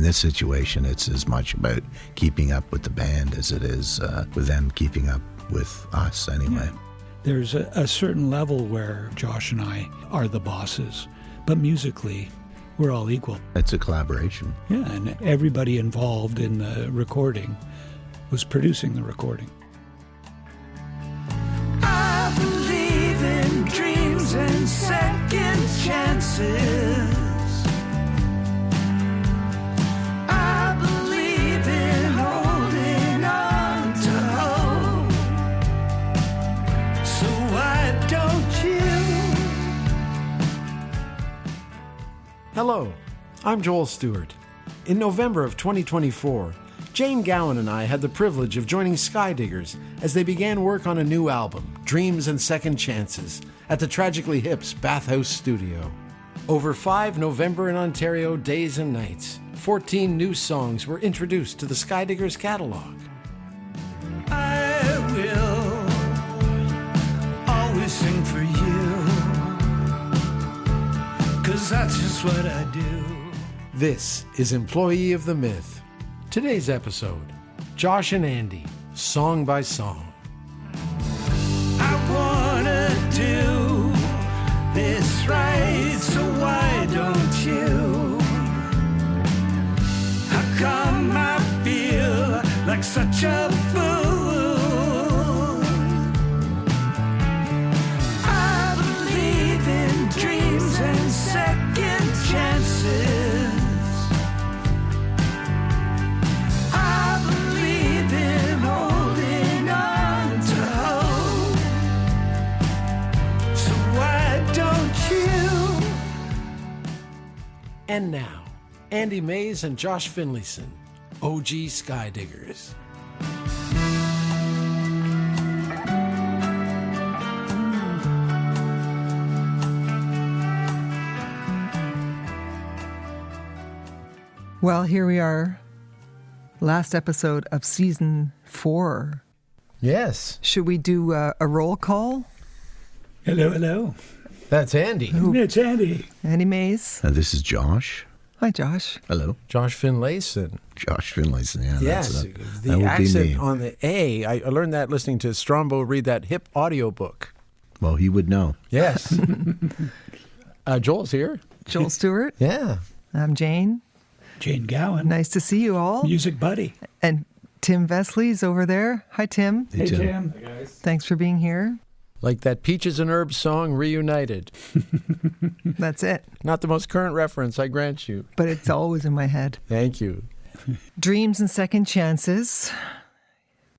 in this situation, it's as much about keeping up with the band as it is with them keeping up with us anyway. Yeah. There's a certain level where Josh and I are the bosses, but musically, we're all equal. It's a collaboration. Yeah, and everybody involved in the recording was producing the recording. I believe in dreams and second chances. I believe in holding on to hope. So why don't you? Hello, I'm Joel Stewart. In November of 2024, Jane Gowan and I had the privilege of joining Skydiggers as they began work on a new album, Dreams and Second Chances, at the Tragically Hip's Bathhouse studio. Over 5 November in Ontario days and nights, 14 new songs were introduced to the Skydiggers catalog. I will always sing for you, 'cause that's just what I do. This is Employee of the Myth. Today's episode, Josh and Andy, song by song. I wanna do this right, so why don't you? How come I feel like such a fool? I believe in dreams and second chances. I believe in holding on to hope. So why don't you? And now, Andy Maize and Josh Finlayson, OG Skydiggers. Well, here we are. Last episode of season 4. Yes, Should we do a roll call? Hello. that's Andy. It's Andy. Andy Mays. This is Josh. Hi, Josh. Hello. Josh Finlayson. Josh Finlayson. Yeah, Yes, that the would be accent me. on the A. I learned that listening to Strombo read that hip audiobook. Well, he would know. Yes. Joel's here. Joel Stewart. Yeah. I'm Jane. Jane Gowan. Nice to see you all. Music buddy. And Tim Vesley's over there. Hi, Tim. Hey, Tim. Thanks for being here. Like that Peaches and Herbs song, Reunited. That's it. Not the most current reference, I grant you. But it's always in my head. Thank you. Dreams and Second Chances.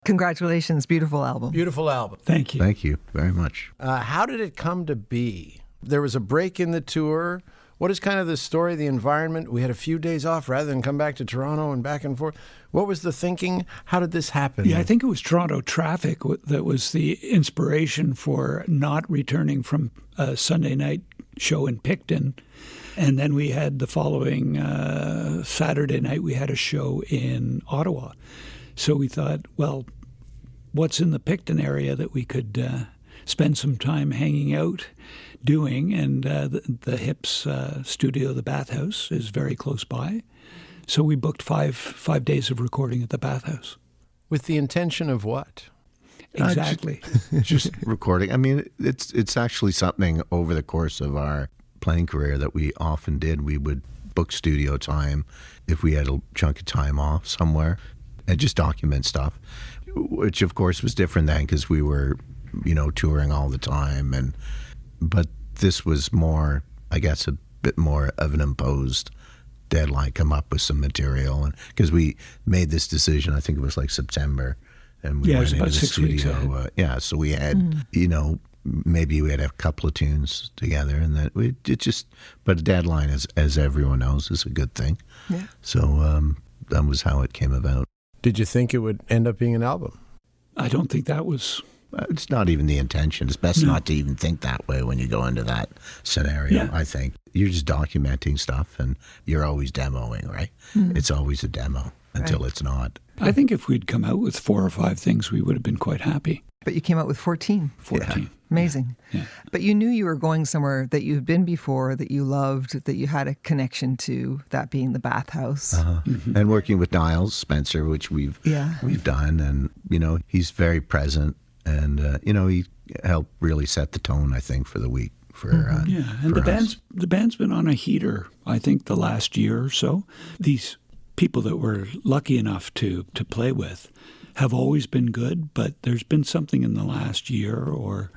Congratulations. Beautiful album. Beautiful album. Thank you. Thank you very much. How did it come to be? There was a break in the tour. What is kind of the story, the environment? We had a few days off rather than come back to Toronto and back and forth. What was the thinking? How did this happen? Yeah, I think it was Toronto traffic that was the inspiration for not returning from a Sunday night show in Picton. And then we had the following Saturday night, we had a show in Ottawa. So we thought, well, what's in the Picton area that we could spend some time hanging out doing? And the Hips studio, the Bathhouse, is very close by. So we booked five days of recording at the Bathhouse. With the intention of what? Exactly. Just recording. I mean, it's actually something over the course of our playing career that we often did. We would book studio time if we had a chunk of time off somewhere and just document stuff, which of course was different then because we were, touring all the time. But this was more, I guess, a bit more of an imposed deadline, come up with some material. And because we made this decision, I think it was like September, and we it went was into about the 6 weeks studio. So we had, maybe we had a couple of tunes together, and but a deadline, as everyone knows, is a good thing. Yeah. So that was how it came about. Did you think it would end up being an album? I don't think that was... It's not even the intention. It's best not to even think that way when you go into that scenario, Yeah. I think. You're just documenting stuff, and you're always demoing, right? It's always a demo until it's not. I think if we'd come out with 4 or 5 things, we would have been quite happy. But you came out with 14. 14. Amazing. Yeah. But you knew you were going somewhere that you'd been before, that you loved, that you had a connection to, that being the bathhouse. And working with Niles Spencer, which we've done, and he's very present, and he helped really set the tone, I think, for the week. And the band's been on a heater, I think, the last year or so. These people that we're lucky enough to play with have always been good, but there's been something in the last year or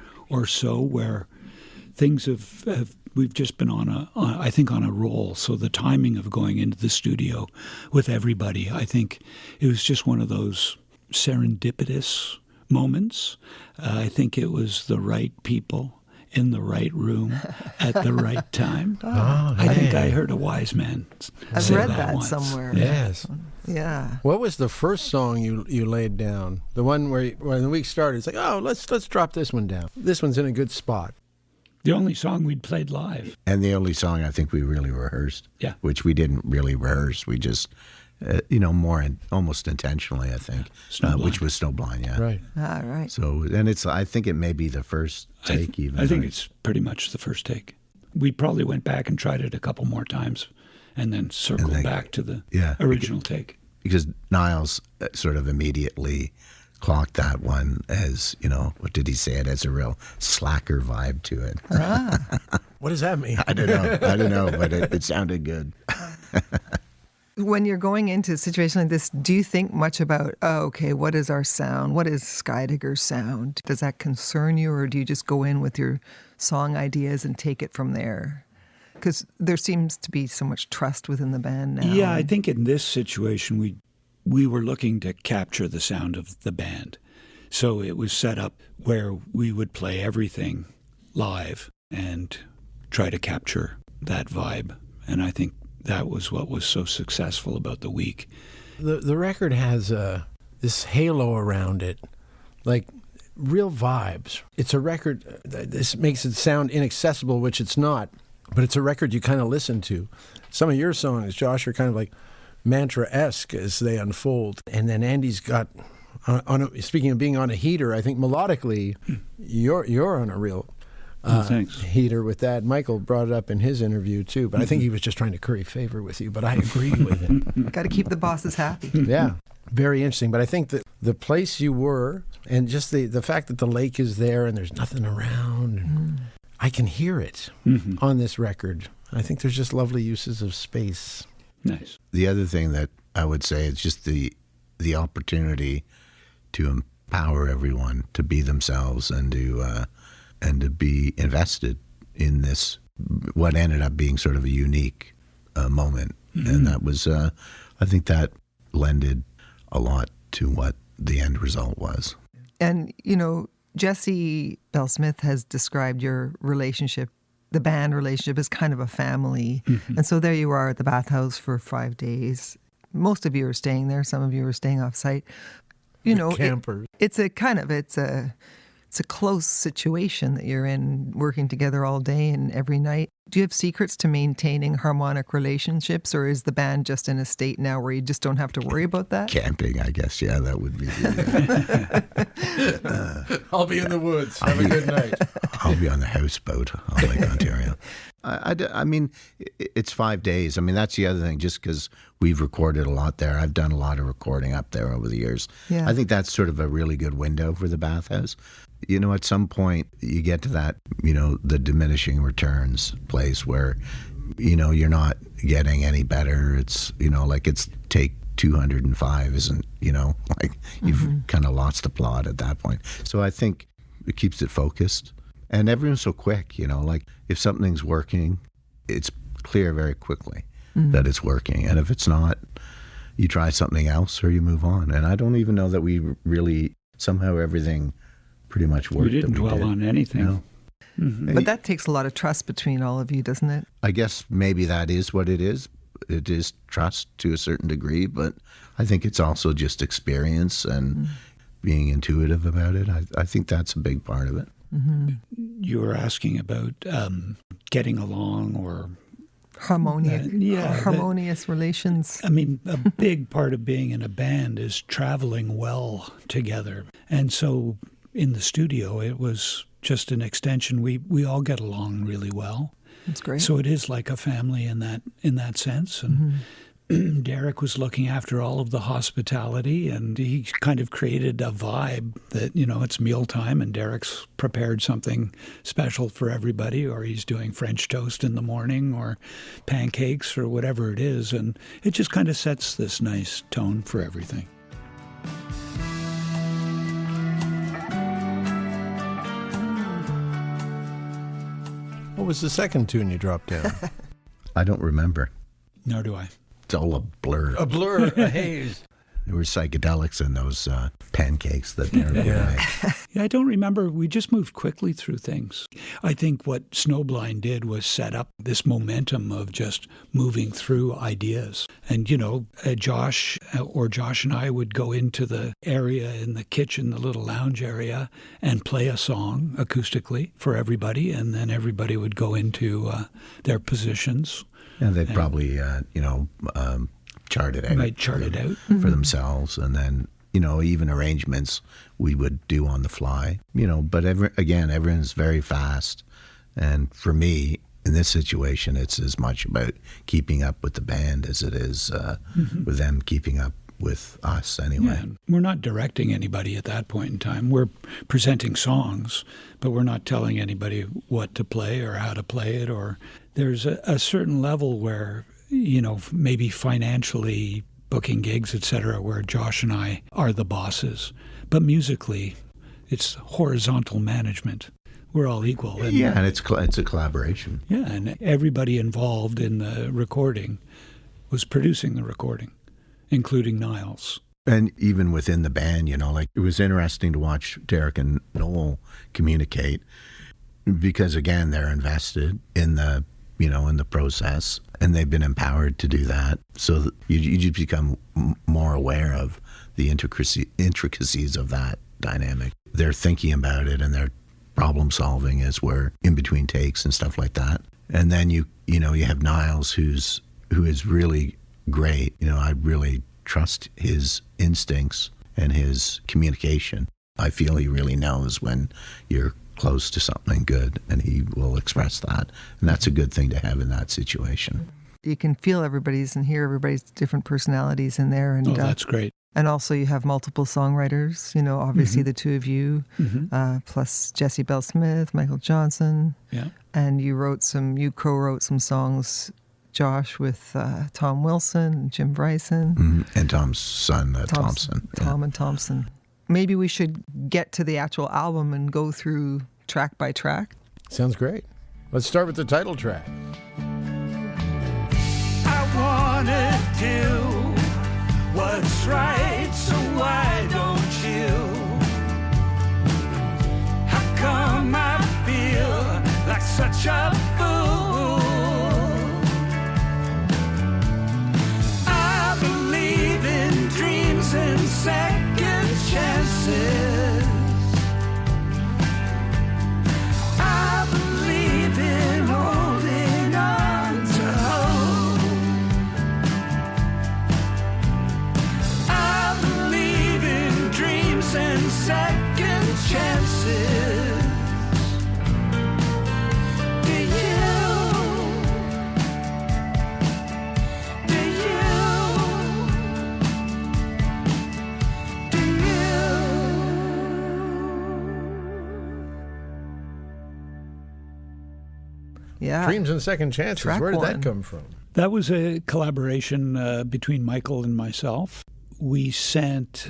so where things we've just been on a roll. So the timing of going into the studio with everybody, I think it was just one of those serendipitous moments. I think it was the right people in the right room at the right time. I think I heard a wise man I've say read that once. somewhere. Yes. Yeah. What was the first song you laid down? The one where when the week started, it's like, oh, let's drop this one down. This one's in a good spot. The only song we'd played live. And the only song I think we really rehearsed. Yeah. Which we didn't really rehearse. We just, almost intentionally, I think. Which was Snowblind, yeah. Right. Ah, right. So, and I think it may be the first take even. I think it's pretty much the first take. We probably went back and tried it a couple more times and then circled back to the original take. Because Niles sort of immediately clocked that one as, what did he say it, as a real slacker vibe to it. What does that mean? I don't know, but it sounded good. When you're going into a situation like this, do you think much about, what is our sound? What is Skydiggers' sound? Does that concern you, or do you just go in with your song ideas and take it from there? Because there seems to be so much trust within the band now. Yeah, I think in this situation, we were looking to capture the sound of the band. So it was set up where we would play everything live and try to capture that vibe. And I think that was what was so successful about the week. The record has this halo around it, like real vibes. It's a record, this makes it sound inaccessible, which it's not, but it's a record you kind of listen to. Some of your songs, Josh, are kind of like mantra-esque as they unfold. And then Andy's got, speaking of being on a heater, I think melodically, you're on a real heater with that. Michael brought it up in his interview too, but I think he was just trying to curry favor with you, but I agree with him. Got to keep the bosses happy. Yeah, very interesting. But I think that the place you were, and just the fact that the lake is there and there's nothing around, I can hear it on this record. I think there's just lovely uses of space. Nice. The other thing that I would say is just the opportunity to empower everyone to be themselves and to be invested in this, what ended up being sort of a unique moment. And that was, I think that lended a lot to what the end result was. And, Jesse Bell Smith has described your relationship, the band relationship, as kind of a family. And so there you are at the bathhouse for 5 days. Most of you are staying there. Some of you are staying off site. Campers. It's a close situation that you're in, working together all day and every night. Do you have secrets to maintaining harmonic relationships, or is the band just in a state now where you just don't have to worry about that? Camping, I guess. Yeah, that would be. I'll be in the woods. Have a good night. I'll be on the houseboat on Lake Ontario. I mean, it's 5 days. I mean, that's the other thing, just because we've recorded a lot there. I've done a lot of recording up there over the years. Yeah. I think that's sort of a really good window for the bathhouse. At some point you get to that, the diminishing returns place where, you're not getting any better. It's, like it's take 205 isn't, like you've kind of lost the plot at that point. So I think it keeps it focused. And everyone's so quick, like if something's working, it's clear very quickly that it's working. And if it's not, you try something else or you move on. And I don't even know that we really, somehow everything pretty much worked. We didn't dwell on anything. No. But that takes a lot of trust between all of you, doesn't it? I guess maybe that is what it is. It is trust to a certain degree, but I think it's also just experience and being intuitive about it. I think that's a big part of it. You were asking about getting along or harmonious relations. I mean, a big part of being in a band is traveling well together. And so in the studio, it was just an extension. We all get along really well. That's great. So it is like a family in that sense. And Derek was looking after all of the hospitality, and he kind of created a vibe that, it's mealtime and Derek's prepared something special for everybody, or he's doing French toast in the morning or pancakes or whatever it is. And it just kind of sets this nice tone for everything. What was the second tune you dropped down? I don't remember. Nor do I. It's all a blur. A blur, a haze. There were psychedelics in those pancakes that they were making. Yeah, I don't remember. We just moved quickly through things. I think what Snowblind did was set up this momentum of just moving through ideas. And, Josh and I would go into the area in the kitchen, the little lounge area, and play a song acoustically for everybody. And then everybody would go into their positions. And they'd probably, chart it out. Right, chart it out. For themselves. And then, even arrangements we would do on the fly. But everyone's very fast. And for me, in this situation, it's as much about keeping up with the band as it is with them keeping up with us anyway. Yeah, we're not directing anybody at that point in time. We're presenting songs, but we're not telling anybody what to play or how to play it. Or there's a certain level where, maybe financially booking gigs, etc., where Josh and I are the bosses. But musically, it's horizontal management. We're all equal. And, and it's a collaboration. Yeah, and everybody involved in the recording was producing the recording, including Niles. And even within the band, it was interesting to watch Derek and Noel communicate because, again, they're invested in the process, and they've been empowered to do that. So you just become more aware of the intricacies of that dynamic. They're thinking about it, and they're problem solving as we're in between takes and stuff like that. And then you have Niles, who is really great. I really trust his instincts and his communication. I feel he really knows when you're close to something good, and he will express that. And that's a good thing to have in that situation. You can feel everybody's and hear everybody's different personalities in there. And, that's great. And also you have multiple songwriters, obviously the two of you, plus Jesse Bell-Smith, Michael Johnson. Yeah. And you co-wrote some songs, Josh, with Tom Wilson and Jim Bryson. And Tom's son, Thompson. Tom and Thompson. Maybe we should get to the actual album and go through track by track. Sounds great. Let's start with the title track. I wanna do what's right, so why don't you? How come I feel like such a fool? I believe in dreams and second chances. I believe in holding on to hope. I believe in dreams and second chances. Do you? Do you? Do you? Yeah. Dreams and Second Chances. Track Where did one. that come from? That was a collaboration between Michael and myself. We sent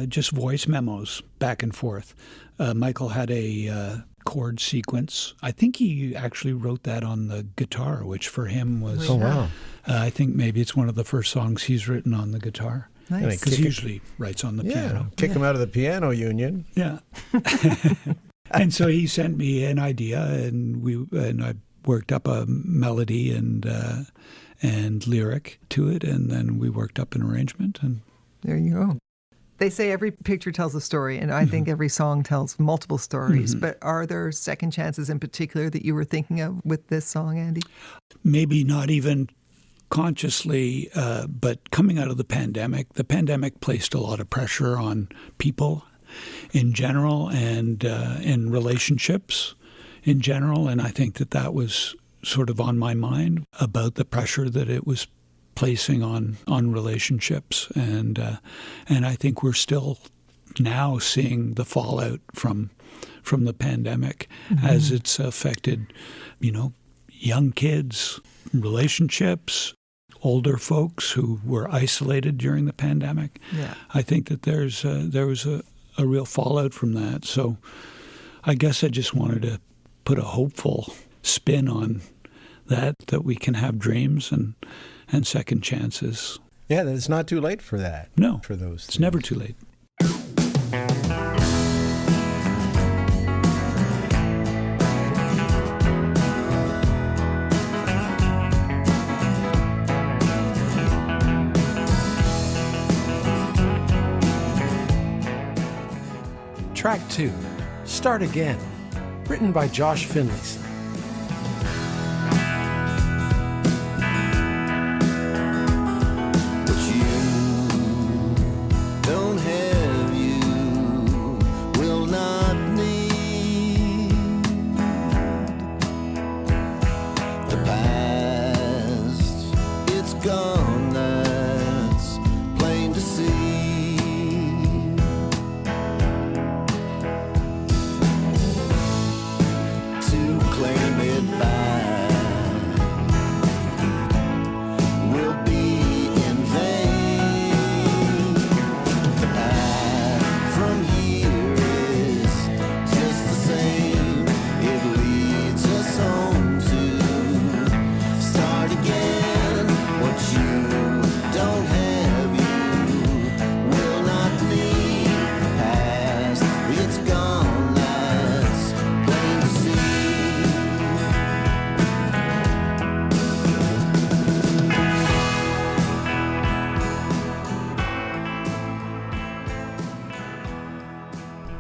just voice memos back and forth. Michael had a chord sequence. I think he actually wrote that on the guitar, which for him was, Oh, wow. I think maybe it's one of the first songs he's written on the guitar. Nice. Because he usually writes on the piano. Kick him out of the piano union. Yeah. And so he sent me an idea, and I worked up a melody and lyric to it, and then we worked up an arrangement. And There you go. They say every picture tells a story, and I think every song tells multiple stories. But are there second chances in particular that you were thinking of with this song, Andy? Maybe not even consciously, but coming out of the pandemic placed a lot of pressure on people in general and in relationships in general. And I think that was sort of on my mind about the pressure that it was placing on relationships, and I think we're still now seeing the fallout from the pandemic as it's affected, young kids, relationships, older folks who were isolated during the pandemic. Yeah. I think that there was a real fallout from that. So I guess I just wanted to put a hopeful spin on that we can have dreams and second chances. Yeah, that it's not too late for that. No, for those. It's things. never too late. Track 2, Start Again, written by Josh Finlayson.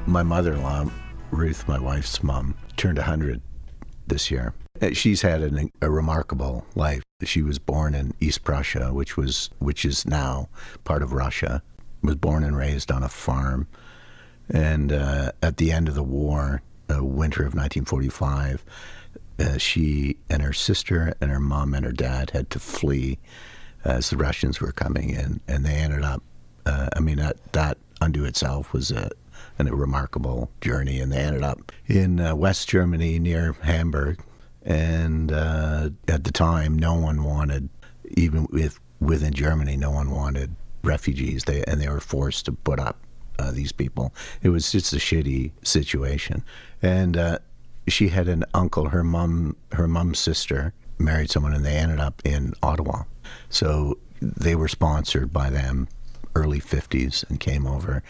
My mother-in-law, Ruth, my wife's mom, turned 100 this year. She's had a remarkable life. She was born in East Prussia, which is now part of Russia. Was born and raised on a farm. And at the end of the war, winter of 1945, she and her sister and her mom and her dad had to flee as the Russians were coming in. And they ended up, that unto itself was a remarkable journey, and they ended up in West Germany near Hamburg. And at the time, no one wanted, even within Germany, no one wanted refugees. They were forced to put up these people. It was just a shitty situation. And she had an uncle, her mom's sister married someone, and they ended up in Ottawa. So they were sponsored by them, early 50s, and came over.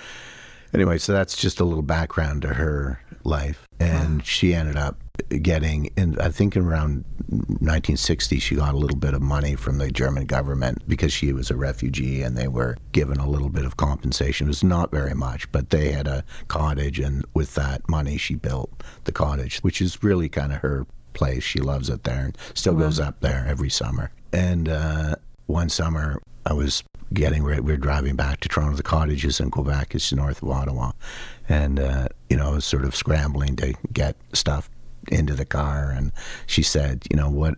Anyway, so that's just a little background to her life. And she ended up getting, I think around 1960, she got a little bit of money from the German government because she was a refugee, and they were given a little bit of compensation. It was not very much, but they had a cottage, and with that money, she built the cottage, which is really kind of her place. She loves it there and still goes up there every summer. And one summer, I was we were driving back to Toronto. The cottage is in Quebec. It's north of Ottawa. And, I was sort of scrambling to get stuff into the car. And she said,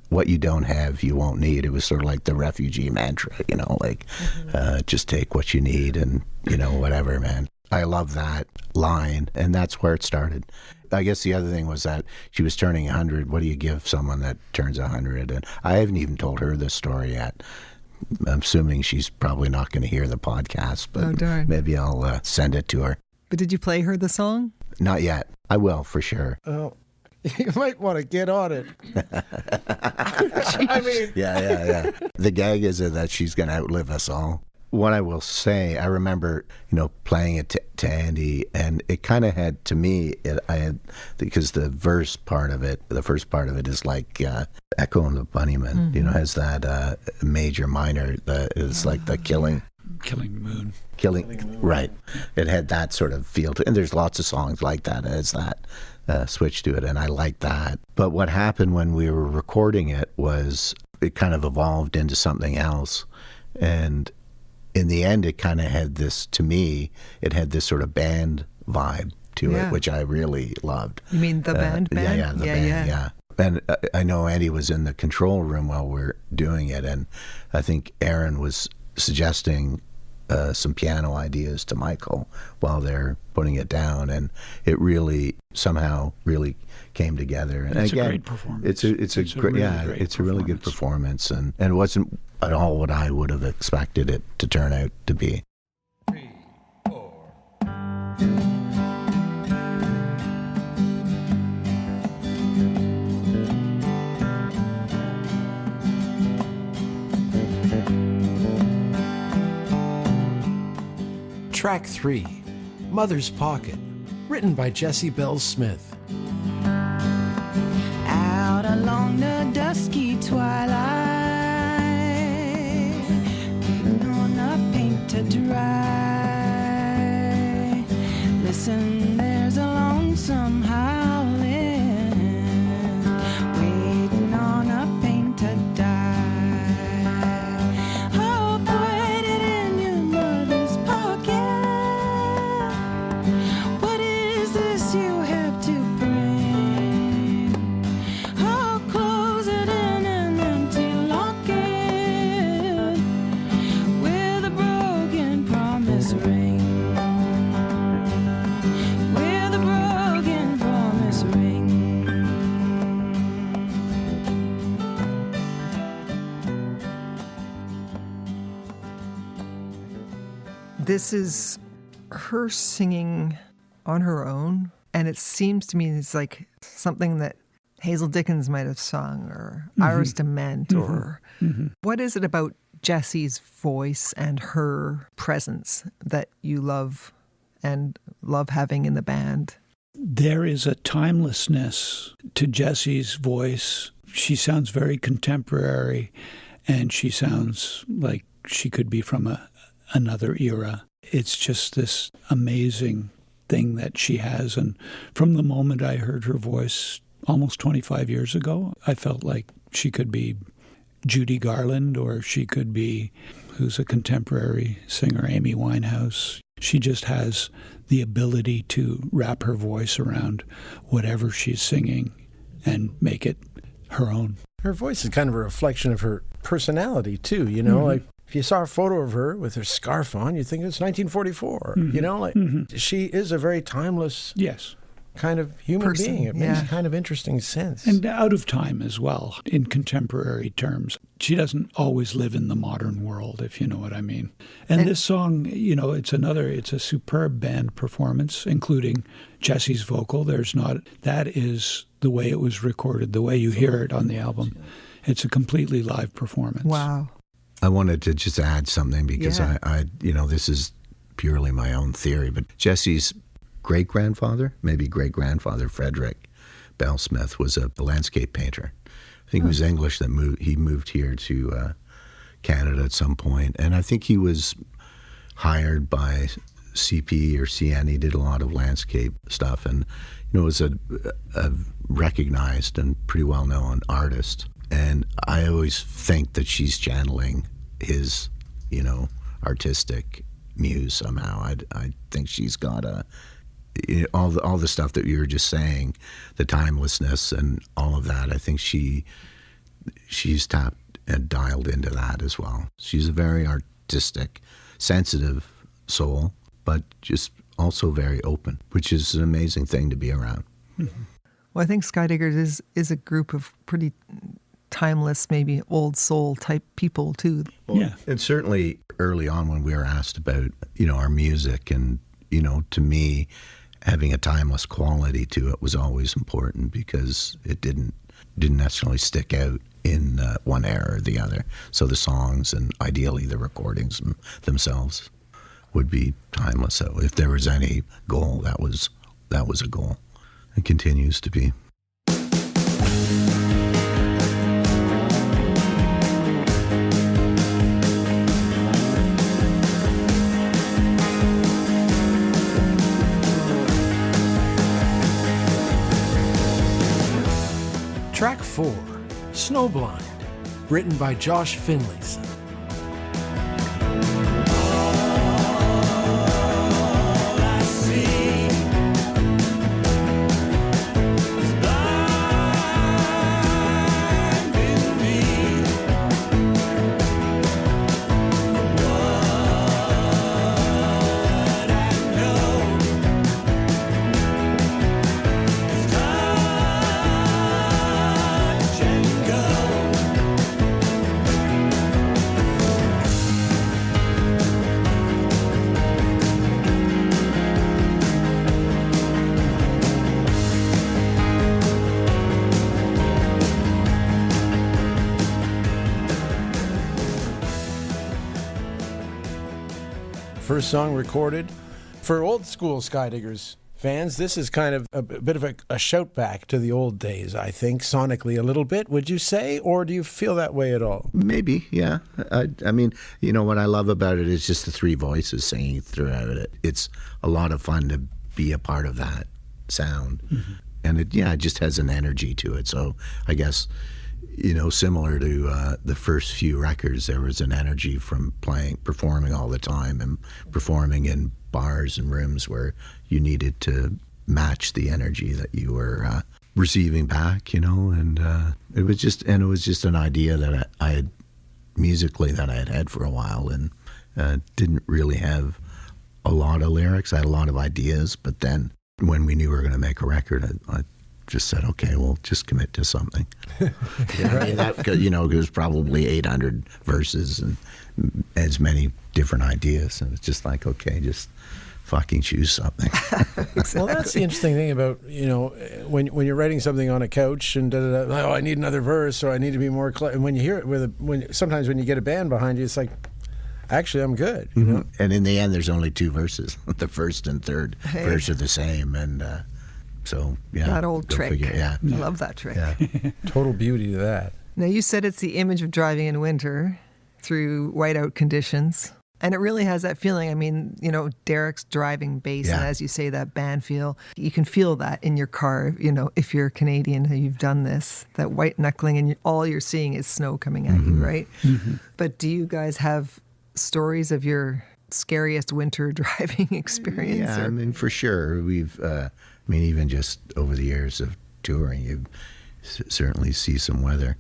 what you don't have, you won't need. It was sort of like the refugee mantra, just take what you need and, whatever, man. I love that line. And that's where it started. I guess the other thing was that she was turning 100. What do you give someone that turns 100? And I haven't even told her this story yet. I'm assuming she's probably not going to hear the podcast, but maybe I'll send it to her. But did you play her the song? Not yet. I will, for sure. Oh, you might want to get on it. Yeah. The gag is that she's going to outlive us all. What I will say, I remember, playing it to Andy, and it kind of had, to me, because the first part of it is like Echo and the Bunnymen, has that major minor, it's like the killing Killing Moon. Right. It had that sort of feel to it. And there's lots of songs like that as that switch to it, and I like that. But what happened when we were recording it was it kind of evolved into something else. And in the end, it kind of had this, to me, it had this sort of band vibe to it, which I really loved. You mean the band? Yeah, the band, yeah. And I know Andy was in the control room while we're doing it, and I think Aaron was suggesting some piano ideas to Michael while they're putting it down, and it really somehow really came together. And it's again, a great performance. It's a really good performance, and it wasn't at all what I would have expected it to turn out to be. 3, 4. Track 3, Mother's Pocket, written by Jessie Bell Smith. Out along the dusky twilight, waiting on a paint to dry. Listen, there's a lonesome howling, waiting on a paint to die. Oh, put it in your mother's pocket. What is this you have to bring? Oh, close it in an empty locket with a broken promise ring. With a broken promise ring. This is her singing on her own, and it seems to me it's like something that Hazel Dickens might have sung, or Iris DeMent, or what is it about Jessie's voice and her presence that you love and love having in the band? There is a timelessness to Jessie's voice. She sounds very contemporary, and she sounds like she could be from another era. It's just this amazing thing that she has. And from the moment I heard her voice almost 25 years ago, I felt like she could be Judy Garland, or she could be, who's a contemporary singer, Amy Winehouse. She just has the ability to wrap her voice around whatever she's singing and make it her own. Her voice is kind of a reflection of her personality, too, you know, like if you saw a photo of her with her scarf on, you'd think it's 1944, you know, like she is a very timeless Yes. kind of human Person, being. It makes yeah. kind of interesting sense. And out of time as well, in contemporary terms. She doesn't always live in the modern world, if you know what I mean. And this song, you know, it's a superb band performance, including Jessie's vocal. That is the way it was recorded, the way you hear it on the album. It's a completely live performance. Wow. I wanted to just add something because I this is purely my own theory, but Jessie's great-grandfather, maybe great-grandfather Frederick Bell Smith, was a landscape painter. I think he was English. He moved here to Canada at some point, and I think he was hired by CP or CN. He did a lot of landscape stuff, and was a recognized and pretty well-known artist. And I always think that she's channeling his, artistic muse somehow. I think she's got all the stuff that you were just saying, the timelessness and all of that. I think she's tapped and dialed into that as well. She's a very artistic, sensitive soul, but just also very open, which is an amazing thing to be around. Mm-hmm. Well, I think Skydiggers is a group of pretty timeless, maybe old soul type people too. Yeah. And certainly early on when we were asked about, our music, and, to me, having a timeless quality to it was always important because it didn't necessarily stick out in one era or the other. So the songs and ideally the recordings themselves would be timeless. So if there was any goal, that was a goal. It continues to be. 1984, Snowblind, written by Josh Finlayson. First song recorded. For old school Skydiggers fans, this is kind of a bit of a shout back to the old days, I think, sonically a little bit, would you say? Or do you feel that way at all? Maybe, yeah. I mean, you know, what I love about it is just the three voices singing throughout it. It's a lot of fun to be a part of that sound. Mm-hmm. And it just has an energy to it. So I guess, you know, similar to the first few records, there was an energy from performing all the time and performing in bars and rooms where you needed to match the energy that you were receiving back, you know, and it was just an idea that I had musically that I had had for a while, and didn't really have a lot of lyrics. I had a lot of ideas, but then when we knew we were going to make a record, I just said, okay, well, just commit to something. I mean, that, you know, it was probably 800 verses and as many different ideas, and it's just like, okay, just fucking choose something. Exactly. Well, that's the interesting thing about, you know, when you're writing something on a couch and oh, I need another verse, or I need to be more and when you hear it sometimes when you get a band behind you, it's like, actually, I'm good, you know. And in the end, there's only two verses. The first and third verse are the same, and so yeah, that old trick. Yeah, I love that trick. Yeah. Total beauty to that. Now, you said it's the image of driving in winter through whiteout conditions. And it really has that feeling. I mean, you know, Derek's driving bass, and as you say, that band feel, you can feel that in your car, you know, if you're Canadian and you've done this, that white knuckling, and all you're seeing is snow coming at you, right? Mm-hmm. But do you guys have stories of your scariest winter driving experience? Yeah, I mean, for sure. We've, even just over the years of touring, you certainly see some weather.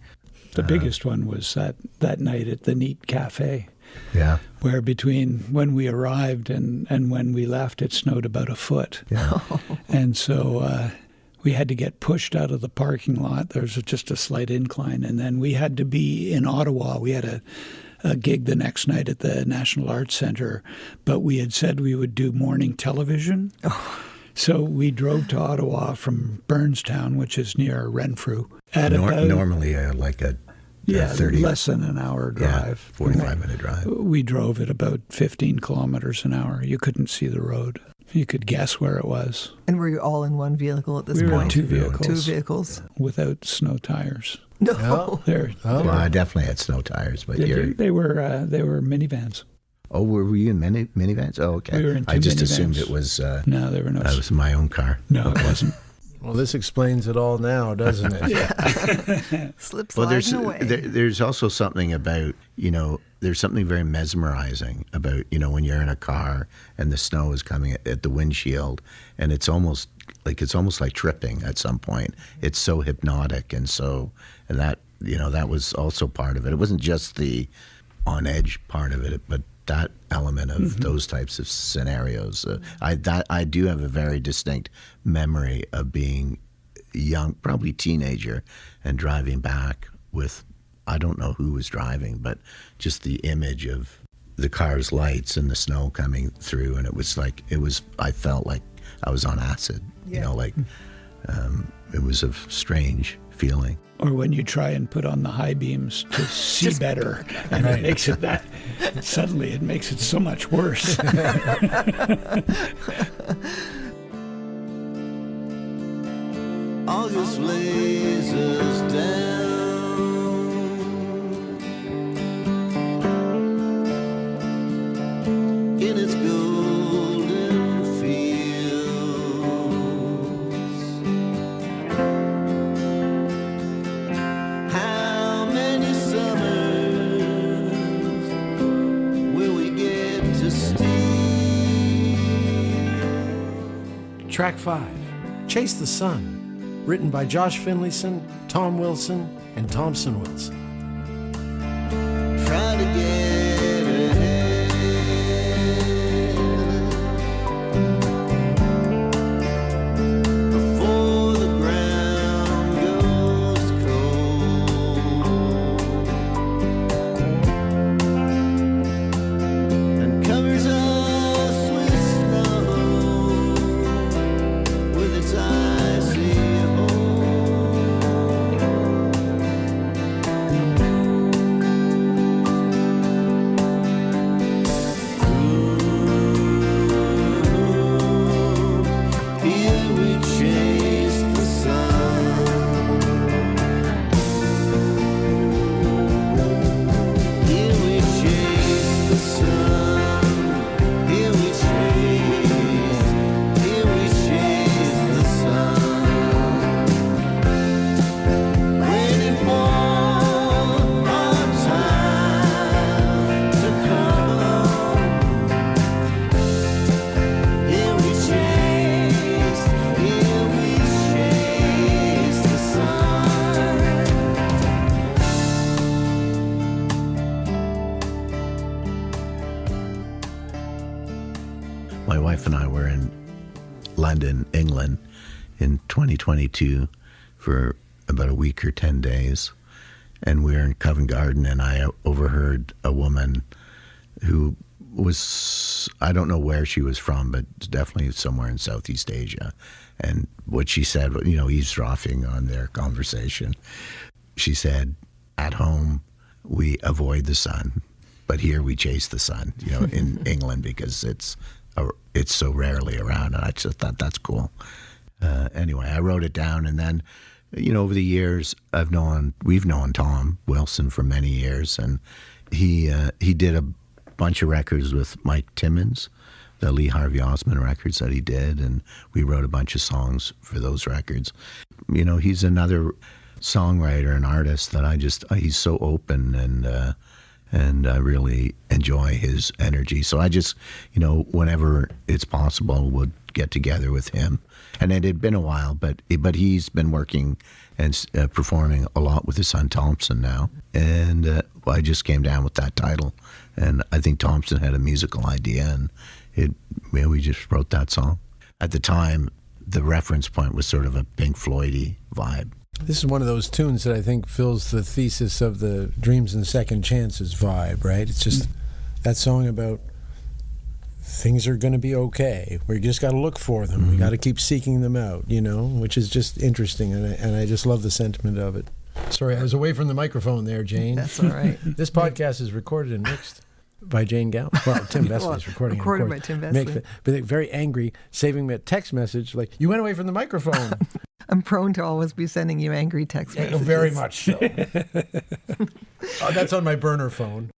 The biggest one was that night at the Neat Cafe. Yeah. Where between when we arrived and when we left, it snowed about a foot. Yeah. And so we had to get pushed out of the parking lot. There was just a slight incline. And then we had to be in Ottawa. We had a gig the next night at the National Arts Centre, but we had said we would do morning television. Oh. So we drove to Ottawa from Burnstown, which is near Renfrew. Normally like a 30, less than an hour drive. 45-minute drive. We drove at about 15 kilometers an hour. You couldn't see the road. You could guess where it was. And were you all in one vehicle at this point? We were in two vehicles. Two vehicles? Without snow tires. No. Well, I definitely had snow tires, but they were minivans. Oh, were we in minivans? Oh, okay. We were in two I just minivans. assumed it was. No, there were no. It was my own car. No, it wasn't. Well, this explains it all now, doesn't it? Yeah. Sliding away. There's also something about, you know, there's something very mesmerizing about, you know, when you're in a car and the snow is coming at the windshield, and it's almost like tripping at some point. It's so hypnotic, and that, you know, that was also part of it. It wasn't just the on edge part of it, but that element of those types of scenarios. I do have a very distinct memory of being young, probably teenager, and driving back with, I don't know who was driving, but just the image of the car's lights and the snow coming through, and I felt like I was on acid, you know, like it was a strange feeling. Or when you try and put on the high beams to see better, and it makes it suddenly it makes it so much worse. August lasers down in its golden fields. Track 5, Chase the Sun, written by Josh Finlayson, Tom Wilson, and Thompson Wilson. Try to get ahead before the ground goes cold and covers us with snow with its icy hole. Here we chase the sun. Here we chase the sun. Here we chase the sun. Waiting for our time to come. Here we chase the sun. My wife and I were in London, England in 2022 for about a week or 10 days. And we were in Covent Garden, and I overheard a woman who was, I don't know where she was from, but definitely somewhere in Southeast Asia. And what she said, eavesdropping on their conversation, she said, at home, we avoid the sun, but here we chase the sun, in England, because it's so rarely around. And I just thought that's cool. Anyway, I wrote it down, and then, over the years, we've known Tom Wilson for many years, and he did a bunch of records with Mike Timmons, the Lee Harvey Osmond records that he did, and we wrote a bunch of songs for those records. He's another songwriter and artist that he's so open, and I really enjoy his energy. So I just, whenever it's possible, would get together with him. And it had been a while, but he's been working and performing a lot with his son Thompson now. And I just came down with that title. And I think Thompson had a musical idea, and we just wrote that song. At the time, the reference point was sort of a Pink Floyd-y vibe. This is one of those tunes that I think fills the thesis of the Dreams and Second Chances vibe, right? It's just that song about things are going to be okay. We just got to look for them. We got to keep seeking them out, which is just interesting, and I just love the sentiment of it. Sorry, I was away from the microphone there, Jane. That's all right. This podcast is recorded and mixed by Jane Gowan. Well, Tim Vesley is recording. Recorded by Tim Vesley. But very angry, saving me a text message like, you went away from the microphone. I'm prone to always be sending you angry text messages. Very much so. That's on my burner phone.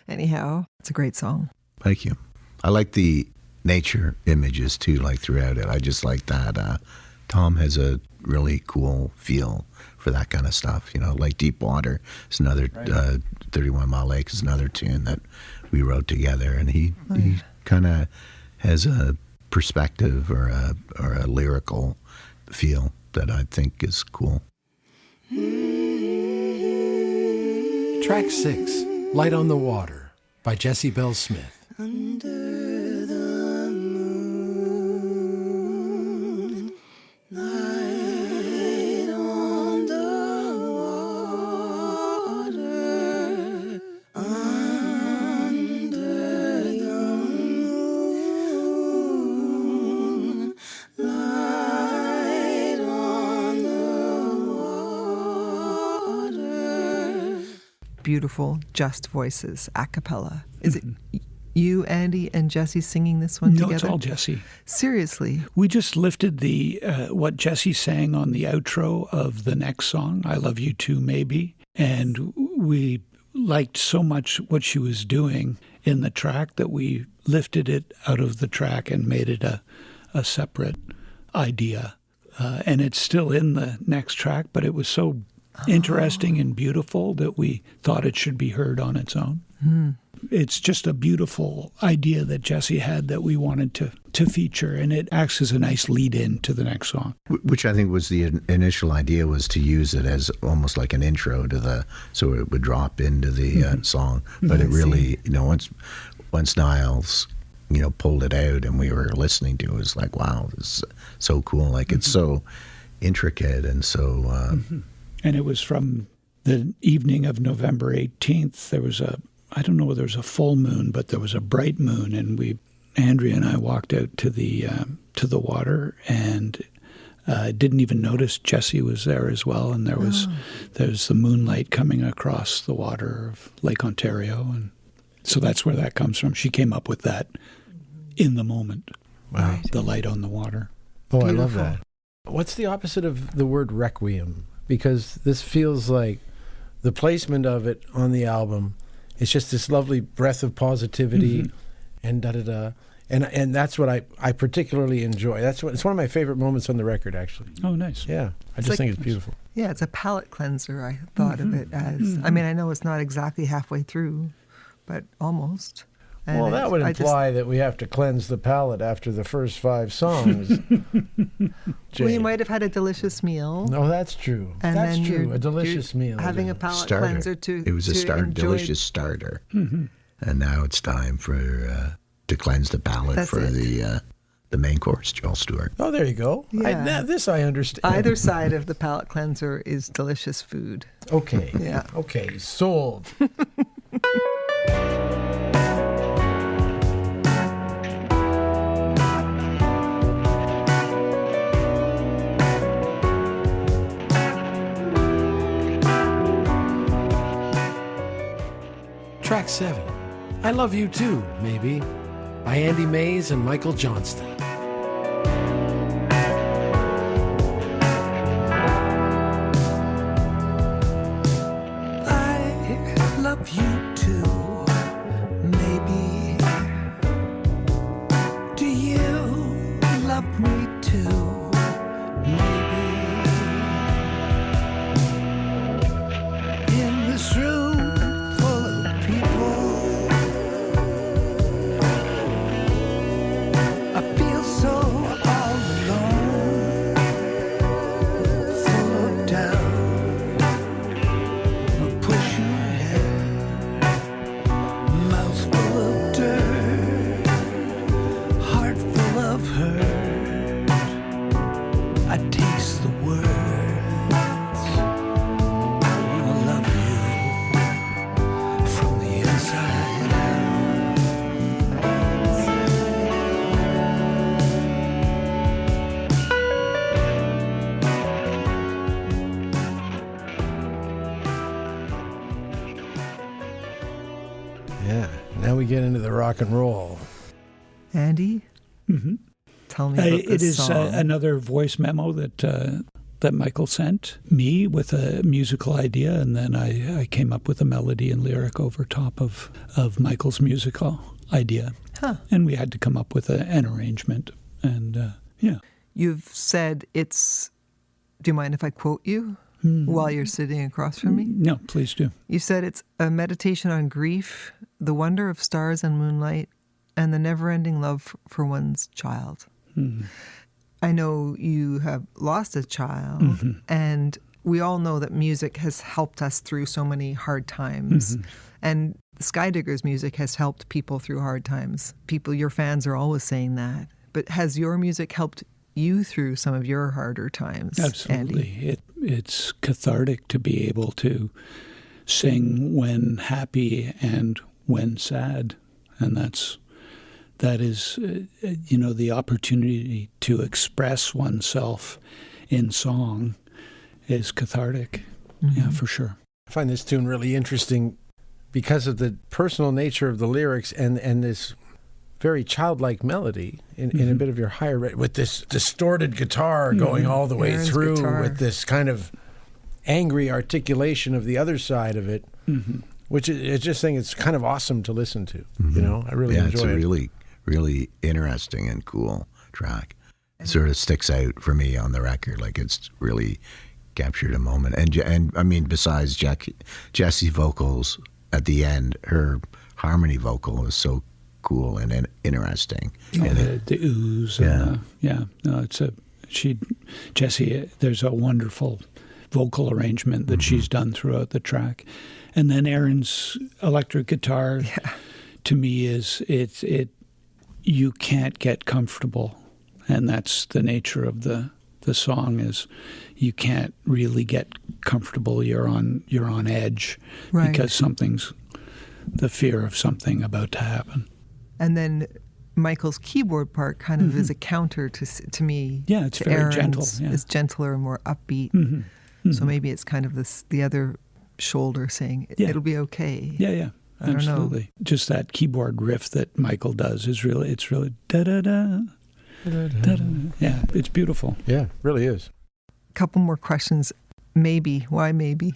Anyhow, it's a great song. Thank you. I like the nature images too, like throughout it. I just like that. Tom has a really cool feel for that kind of stuff. Like Deep Water is another, 31 Mile Lake is another tune that we wrote together, and he kind of has a perspective or a lyrical feel that I think is cool. Track 6, Light on the Water, by Jessie Bell Smith. Under the moon, light on the water, under the moon, light on the water. Beautiful, just voices, a cappella. Is it you, Andy, and Jesse singing this one together? No, it's all Jesse. Seriously? We just lifted the what Jesse sang on the outro of the next song, I Love You Too, Maybe. And we liked so much what she was doing in the track that we lifted it out of the track and made it a separate idea. And it's still in the next track, but it was so interesting and beautiful that we thought it should be heard on its own. it's just a beautiful idea that Jesse had that we wanted to feature, and it acts as a nice lead-in to the next song. Which I think was the initial idea, was to use it as almost like an intro to so it would drop into the song. But it really, once Niles, pulled it out and we were listening to it, was like, wow, this is so cool. Like it's so intricate and so... And it was from the evening of November 18th. There was I don't know whether there was a full moon, but there was a bright moon, and Andrea and I walked out to the water and didn't even notice Jesse was there as well. And there's the moonlight coming across the water of Lake Ontario, and so that's where that comes from. She came up with that in the moment. Wow. The light on the water. Oh, I love that. What's the opposite of the word requiem? Because this feels like the placement of it on the album. It's just this lovely breath of positivity and da-da-da. And that's what I particularly enjoy. It's one of my favorite moments on the record, actually. Oh, nice. Yeah, I just think it's beautiful. Yeah, it's a palate cleanser, I thought of it as. I mean, I know it's not exactly halfway through, but almost. And Well, that would imply that we have to cleanse the palate after the first 5 songs. Well, you might have had a delicious meal. No, that's true. And that's then true. A delicious meal. Having a palate starter. cleanser to It was a to enjoy. delicious starter. And now it's time for to cleanse the palate That's for it. the main course, Joel Stewart. Oh, there you go. Yeah. This I understand. Either side of the palate cleanser is delicious food. Okay. Yeah. Okay. Sold. Track 7, I Love You Too, Maybe, by Andy Maize and Michael Johnston. I love you too, maybe. Do you love me too, maybe? In this room full of people, I feel so all alone, full of doubt. Push your head, mouth full of dirt, heart full of hurt. I taste the words. I wanna love you from the inside out. Yeah. Now we get into the rock and roll. Andy? Tell me about It this is song. another voice memo that Michael sent me with a musical idea, and then I came up with a melody and lyric over top of Michael's musical idea. And we had to come up with an arrangement. And You've said it's... Do you mind if I quote you while you're sitting across from me? No, please do. You said it's a meditation on grief, the wonder of stars and moonlight, and the never-ending love for one's child. I know you have lost a child, and we all know that music has helped us through so many hard times. And Skydiggers music has helped people through hard times. People, your fans are always saying that. But has your music helped you through some of your harder times, Absolutely. Andy? It's cathartic to be able to sing when happy and when sad. And that is, the opportunity to express oneself in song is cathartic. Yeah, for sure. I find this tune really interesting because of the personal nature of the lyrics and this very childlike melody in a bit of your higher rate, with this distorted guitar going all the way Aaron's through guitar. with this kind of angry articulation of the other side of it, which I just think it's kind of awesome to listen to. I really enjoy it's a it. really, really interesting and cool track. It sort of sticks out for me on the record. Like it's really captured a moment. And I mean, besides Jessie vocals at the end, her harmony vocal is so cool and interesting. The ooze. No, Jessie, there's a wonderful vocal arrangement that she's done throughout the track. And then Aaron's electric guitar, to me, you can't get comfortable. And that's the nature of the song, is you can't really get comfortable. You're on edge, Right. because the fear of something about to happen. And then Michael's keyboard part kind of is a counter to me. Yeah, it's to very Aaron's. gentle, yeah. It's gentler and more upbeat. So maybe it's kind of the other shoulder saying it'll be okay. Yeah, I don't absolutely. know. Just that keyboard riff that Michael does it's really da da da. Yeah, it's beautiful. Yeah, really is. Couple more questions. Maybe. Why maybe?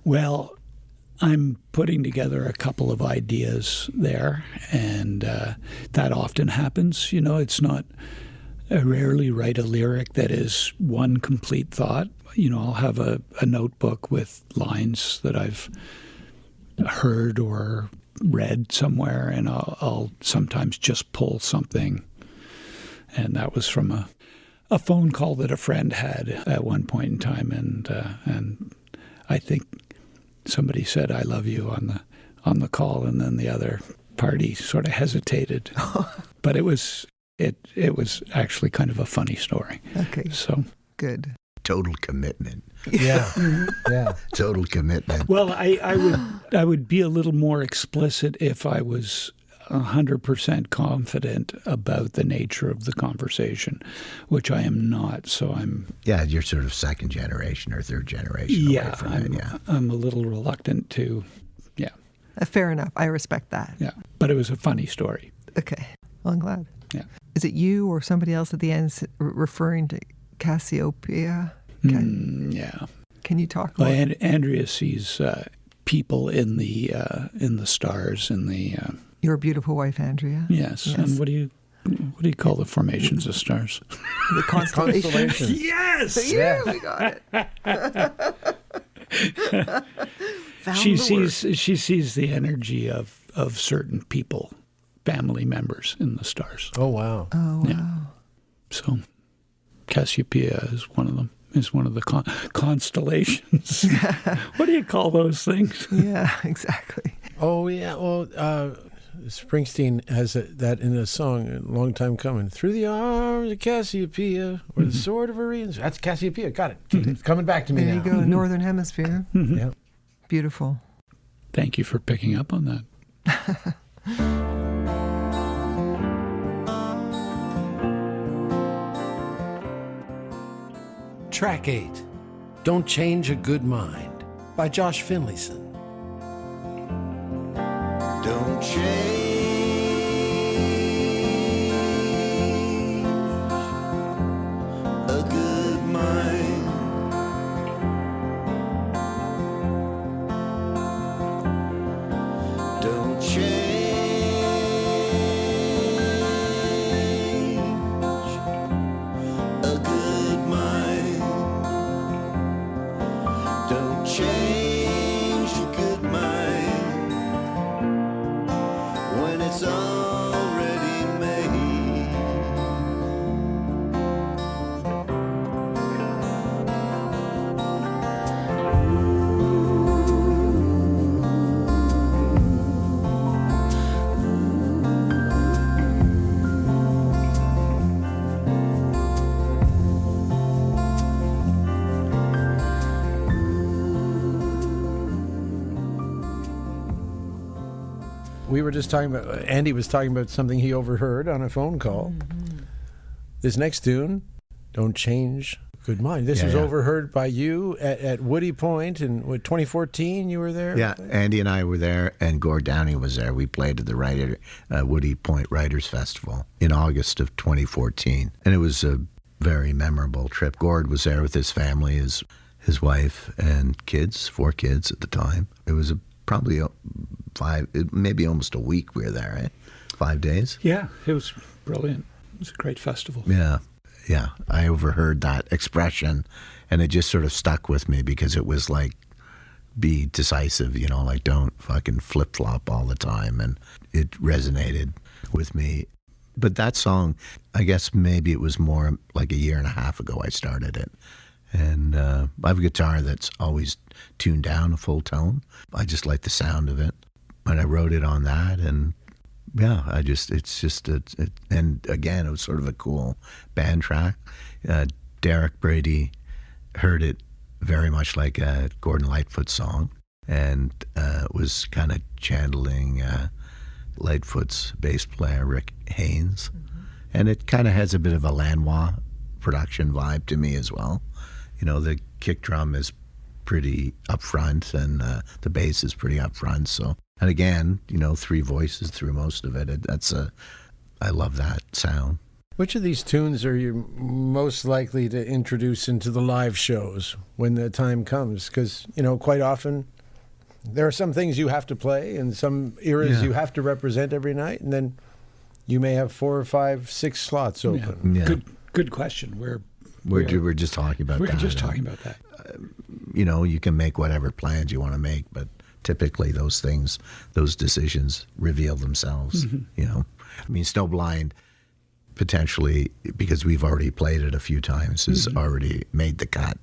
Well, I'm putting together a couple of ideas there, and that often happens. It's not. I rarely write a lyric that is one complete thought. I'll have a notebook with lines that I've heard or read somewhere, and I'll sometimes just pull something. And that was from a phone call that a friend had at one point in time, and I think somebody said "I love you" on the call, and then the other party sort of hesitated. But it was actually kind of a funny story. Okay. So good. Total commitment. Yeah, yeah. Total commitment. Well, I would be a little more explicit if I was 100% confident about the nature of the conversation, which I am not. So Yeah, you're sort of second generation or third generation away from it. Yeah, I'm a little reluctant to. Yeah. Fair enough. I respect that. Yeah, but it was a funny story. Okay. Well, I'm glad. Yeah. Is it you or somebody else at the end referring to Cassiopeia? Yeah. Can you talk Well, about Andrea sees people in the stars in the. your beautiful wife, Andrea? Yes. And what do you call the formations of stars? The constellations. Constellation. Yes. Yeah, we got it. She sees the energy of certain people, family members in the stars. Oh, wow. Oh, wow. Yeah. So Cassiopeia is one of them. Is one of the constellations. What do you call those things? Yeah, exactly. Oh, yeah. Well, Springsteen has that in a song, a long time coming. Through the arms of Cassiopeia, or the sword of Arians. That's Cassiopeia. Got it. It's coming back to me There now. you go, Northern Hemisphere. Yeah. Beautiful. Thank you for picking up on that. Track 8, Don't Change a Good Mind, by Josh Finlayson. Don't change a good mind. Don't change a good mind. Don't change a good mind when it's already made. We were just talking about, Andy was talking about something he overheard on a phone call. This next tune, Don't Change Good Mind. This was overheard by you at Woody Point in 2014. You were there? Yeah, Andy and I were there, and Gord Downey was there. We played at the Woody Point Writers Festival in August of 2014, and it was a very memorable trip. Gord was there with his family, his wife and kids, 4 kids at the time. It was probably 5, maybe almost a week we were there, right? 5 days? Yeah, it was brilliant. It was a great festival. Yeah. I overheard that expression, and it just sort of stuck with me because it was like be decisive, like don't fucking flip-flop all the time. And it resonated with me. But that song, I guess maybe it was more like a year and a half ago I started it. And I have a guitar that's always tuned down a full tone. I just like the sound of it. And I wrote it on that, and yeah, and again, it was sort of a cool band track. Derek Brady heard it very much like a Gordon Lightfoot song, and was kind of channeling Lightfoot's bass player, Rick Haynes. Mm-hmm. And it kind of has a bit of a Lanois production vibe to me as well. The kick drum is pretty upfront, and the bass is pretty upfront. So, and again, 3 voices through most of it. I love that sound. Which of these tunes are you most likely to introduce into the live shows when the time comes? Because, quite often there are some things you have to play and some eras you have to represent every night, and then you may have 4 or 5, 6 slots open. Yeah. Good question. We're just talking about that. We're just talking about that. You can make whatever plans you want to make, but typically those decisions reveal themselves. Mm-hmm. Snowblind, potentially, because we've already played it a few times, has already made the cut.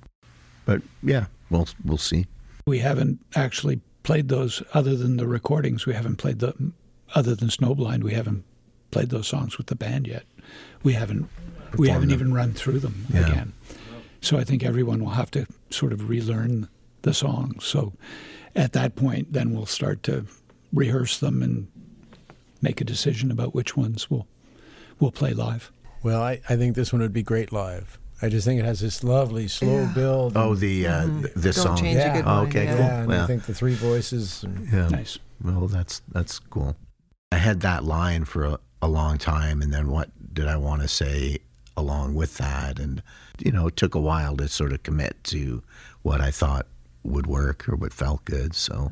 But yeah, we'll see. We haven't actually played those other than the recordings. We haven't played other than Snowblind. We haven't played those songs with the band yet. We haven't even run through them again. So I think everyone will have to sort of relearn the songs. So at that point, then we'll start to rehearse them and make a decision about which ones we'll play live. Well, I think this one would be great live. I just think it has this lovely slow build. Oh, this Don't song. change a good Oh, one. okay, Yeah. cool. Yeah, and I think the 3 voices. Nice. Well, that's cool. I had that line for a long time, and then what did I want to say along with that? And, it took a while to sort of commit to what I thought would work or what felt good. So,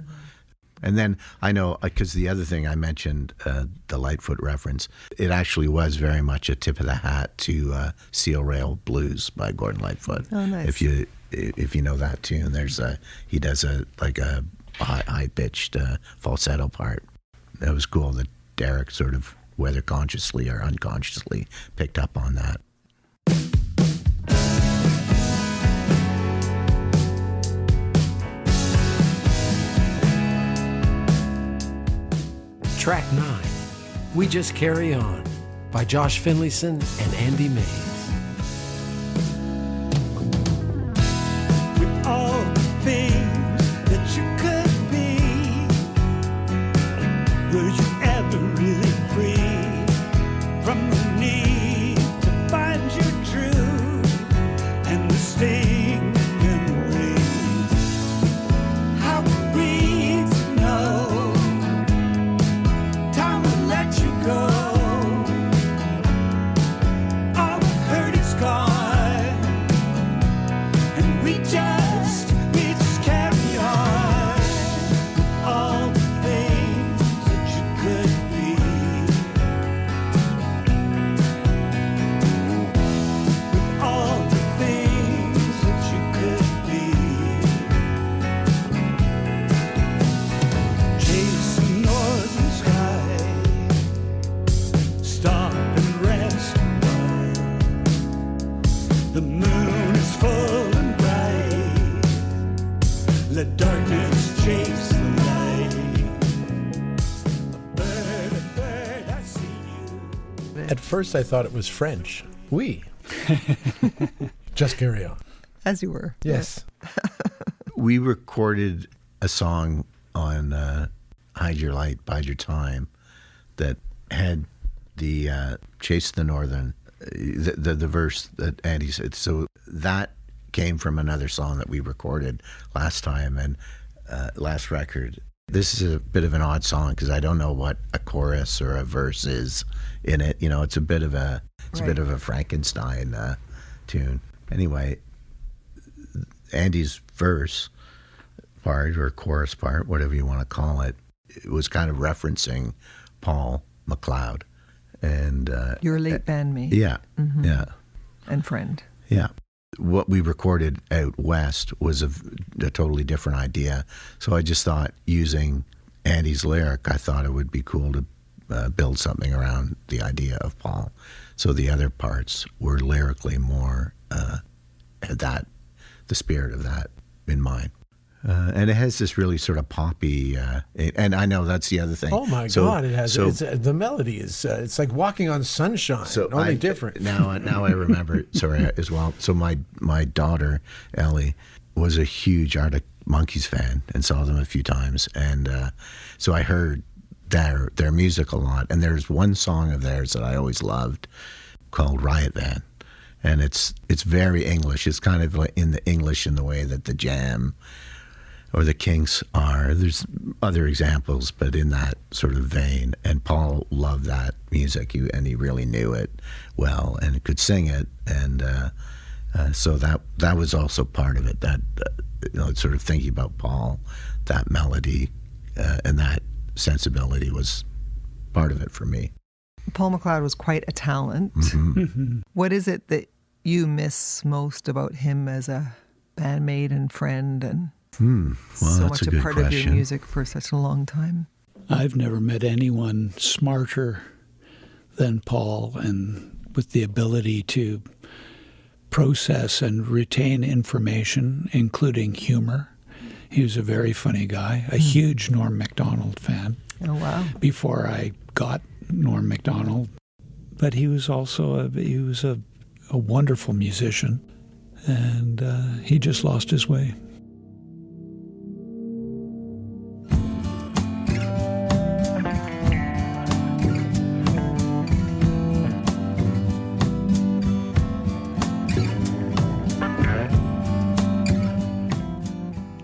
and then I know, because the other thing I mentioned, the Lightfoot reference, it actually was very much a tip of the hat to Seal Rail Blues by Gordon Lightfoot. Oh, nice. If you know that tune, he does a high pitched falsetto part. That was cool that Derek sort of, whether consciously or unconsciously, picked up on that. Track 9, We Just Carry On, by Josh Finlayson and Andy Maize. With all the things that you could be, were you ever really free from the need to find your truth and the sting memories? How are we to know? Time will let you go. All the hurt is gone, and we just carry on. All the things that you could be, with all the things that you could be. Chase the northern sky, stop and rest a while. The moon is full and bright, let darkness chase the light. A bird, I see you. At first, I thought it was French. Oui. Just carry on. As you were. Yes. We recorded a song on Hide Your Light, Bide Your Time that had the Chase the Northern, the verse that Andy said. So that came from another song that we recorded last time and last record. This is a bit of an odd song because I don't know what a chorus or a verse is in it. It's a bit of a Frankenstein tune. Anyway, Andy's verse part or chorus part, whatever you want to call it, it was kind of referencing Paul McLeod and Your late bandmate. yeah, yeah, And friend. yeah. what we recorded out west was a totally different idea. So I just thought, using Andy's lyric, I thought it would be cool to build something around the idea of Paul. So the other parts were lyrically more had the spirit of that in mind. And it has this really sort of poppy, and I know that's the other thing. Oh my God! It has. The melody is. It's like walking on sunshine. Only different. Now I remember. Sorry, as well. So my daughter Ellie was a huge Arctic Monkeys fan and saw them a few times, and so I heard their music a lot. And there's one song of theirs that I always loved called Riot Van. And it's very English. It's kind of like in the English in the way that the Jam or the Kinks are. There's other examples, but in that sort of vein. And Paul loved that music, and he really knew it well and could sing it. And so that was also part of it. That sort of thinking about Paul, that melody and that sensibility was part of it for me. Paul McLeod was quite a talent. Mm-hmm. What is it that you miss most about him as a bandmate and friend, and so much a part of your music for such a long time? I've never met anyone smarter than Paul, and with the ability to process and retain information, including humor. He was a very funny guy, a huge Norm Macdonald fan. Oh, wow. Before I got Norm Macdonald. But he was also a wonderful musician, and he just lost his way.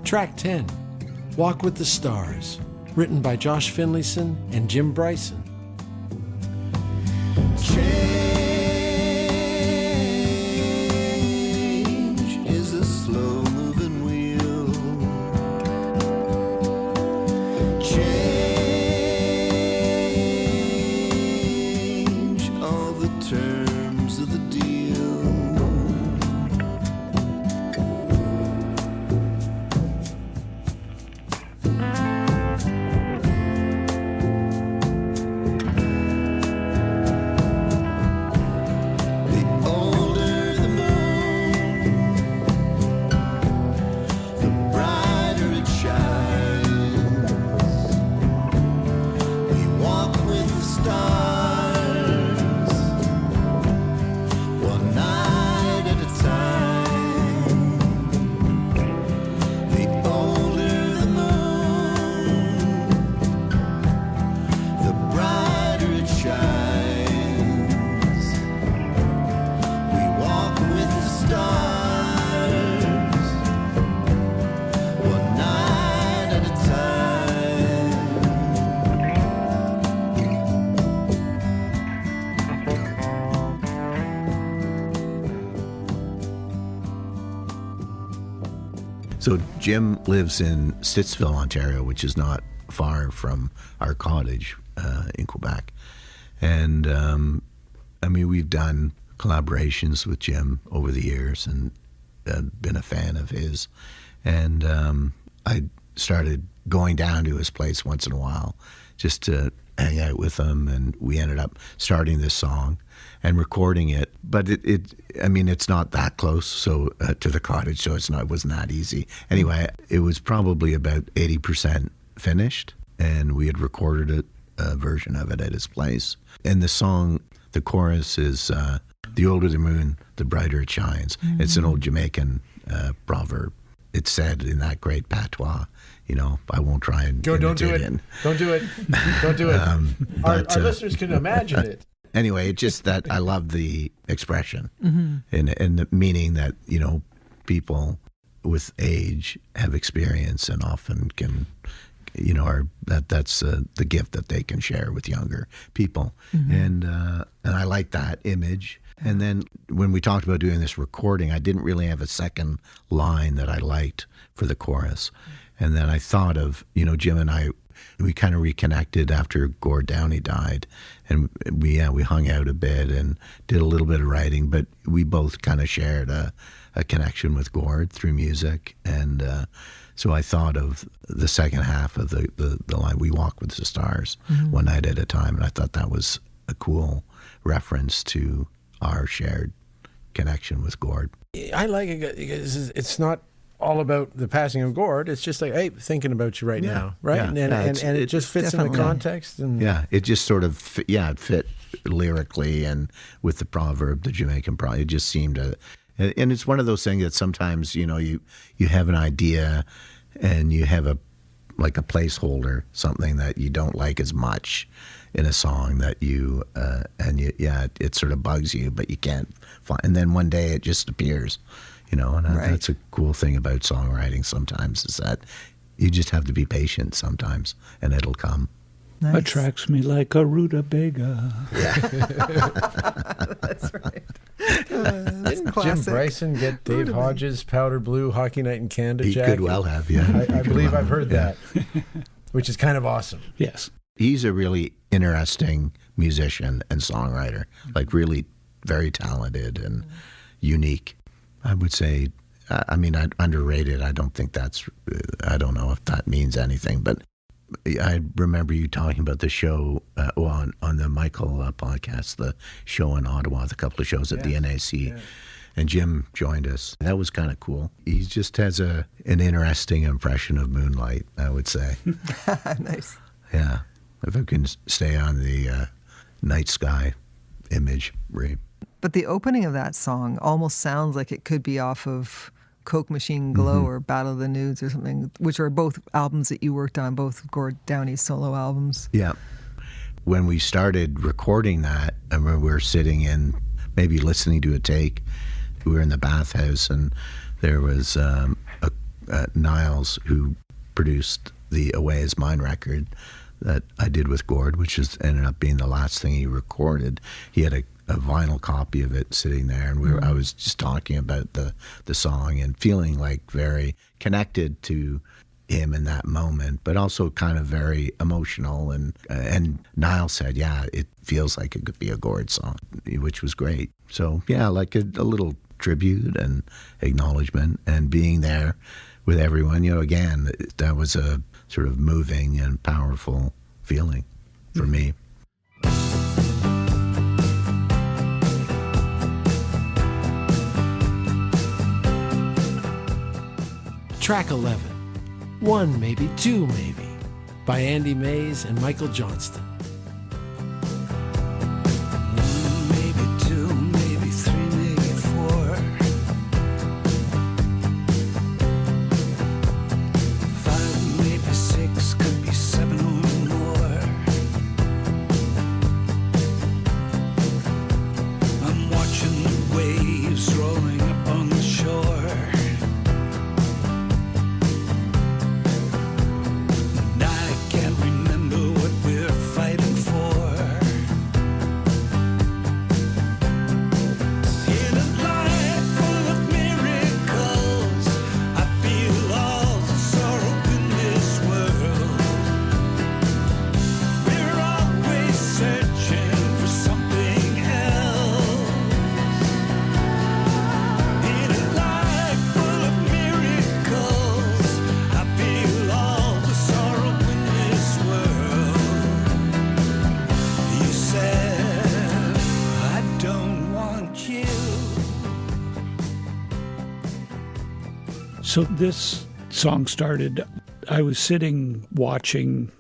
Track 10, Walk with the Stars, written by Josh Finlayson and Jim Bryson. Change is a slow-moving wheel. Change all the terms of the deal. So Jim lives in Stittsville, Ontario, which is not far from our cottage in Quebec. And we've done collaborations with Jim over the years and been a fan of his. And I started going down to his place once in a while just to hang out with him. And we ended up starting this song and recording it. But it's not that close to the cottage, so it wasn't that easy. Anyway, it was probably about 80% finished, and we had recorded a version of it at his place. And the song, the chorus is, the older the moon, the brighter it shines. Mm-hmm. It's an old Jamaican proverb. It's said in that great patois, I won't try and don't do it. Don't do it. Don't do it. Our listeners can imagine it. Anyway, it's just that I love the expression and the meaning that, people with age have experience and often can, that's the gift that they can share with younger people. Mm-hmm. And I like that image. And then when we talked about doing this recording, I didn't really have a second line that I liked for the chorus. And then I thought of, Jim and I, we kind of reconnected after Gord Downey died, and we hung out a bit and did a little bit of writing, but we both kind of shared a a connection with Gord through music. And so I thought of the second half of the line, "We Walk with the Stars, One Night at a Time." And I thought that was a cool reference to our shared connection with Gord. I like it because it's not all about the passing of Gord. It's just like, hey, thinking about you right now, right? Yeah. And it just fits in the context. And yeah, it just sort of it fit lyrically, and with the proverb, the Jamaican proverb, it just seemed to. And it's one of those things that sometimes you have an idea, and you have a placeholder, something that you don't like as much in a song that it sort of bugs you, but you can't find. And then one day it just appears. And that's a cool thing about songwriting sometimes, is that you just have to be patient sometimes, and it'll come. Nice. Attracts me like a rutabaga. That's right. Didn't Jim Bryson get Dave Hodges' Powder Blue Hockey Night in Canada jacket? He could well have, yeah. I believe I've heard that, which is kind of awesome. Yes. He's a really interesting musician and songwriter, really very talented and unique. I would say, underrated. I don't know if that means anything, but I remember you talking about the show on the Michael podcast, the show in Ottawa, the couple of shows at the NAC, and Jim joined us. That was kind of cool. He just has an interesting impression of moonlight, I would say. Nice. Yeah, if I can stay on the night sky imagery. But the opening of that song almost sounds like it could be off of Coke Machine Glow or Battle of the Nudes or something, which are both albums that you worked on, both Gord Downey's solo albums. Yeah. When we started recording that, I remember we were sitting in, maybe listening to a take. We were in the bathhouse, and there was Niles, who produced the Away Is Mine record that I did with Gord, which ended up being the last thing he recorded. He had a vinyl copy of it sitting there, and I was just talking about the song and feeling very connected to him in that moment, but also kind of very emotional. And Niall said, "Yeah, it feels like it could be a Gord song," which was great. So yeah, a little tribute and acknowledgement, and being there with everyone. Again, that was a sort of moving and powerful feeling for me. Track 11, One Maybe, Two Maybe, by Andy Mays and Michael Johnston. Maybe two, maybe three, maybe four. 5, maybe 6, could be 7 or more. I'm watching the waves rolling up on the shore. So this song started, I was sitting watching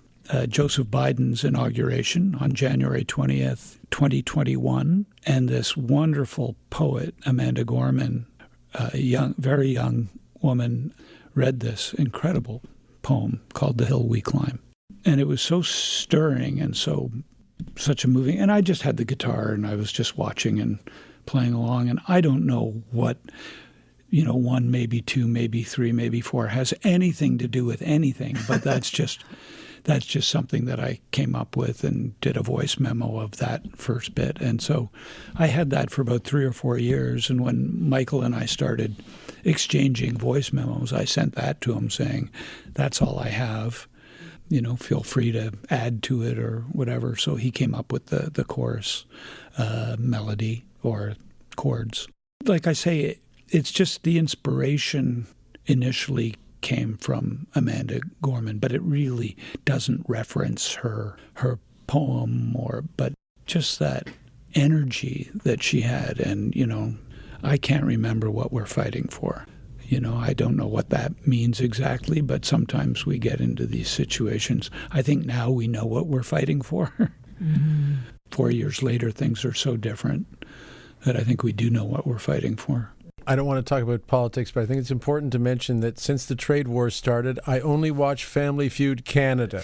Joseph Biden's inauguration on January 20th, 2021, and this wonderful poet, Amanda Gorman, a very young woman, read this incredible poem called The Hill We Climb. And it was so stirring and such a moving, and I just had the guitar and I was just watching and playing along, and I don't know what 1, maybe 2, maybe 3, maybe 4 has anything to do with anything, but that's just something that I came up with and did a voice memo of that first bit. And so I had that for about 3 or 4 years, and when Michael and I started exchanging voice memos, I sent that to him saying, "That's all I have. Feel free to add to it or whatever." So he came up with the chorus melody or chords. Like I say, it's just the inspiration initially came from Amanda Gorman, but it really doesn't reference her poem but just that energy that she had. And, I can't remember what we're fighting for. I don't know what that means exactly, but sometimes we get into these situations. I think now we know what we're fighting for. Mm-hmm. 4 years later, things are so different that I think we do know what we're fighting for. I don't want to talk about politics, but I think it's important to mention that since the trade war started, I only watch Family Feud Canada.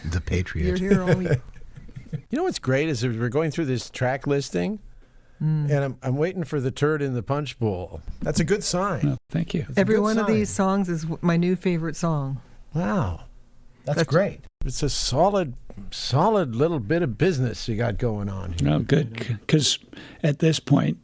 The Patriot. You're here all week. You know what's great is we're going through this track listing, and I'm waiting for the turd in the punch bowl. That's a good sign. Oh, thank you. Every one of these songs is my new favorite song. Wow. That's great. It's a solid little bit of business you got going on here. Oh, good. Because at this point,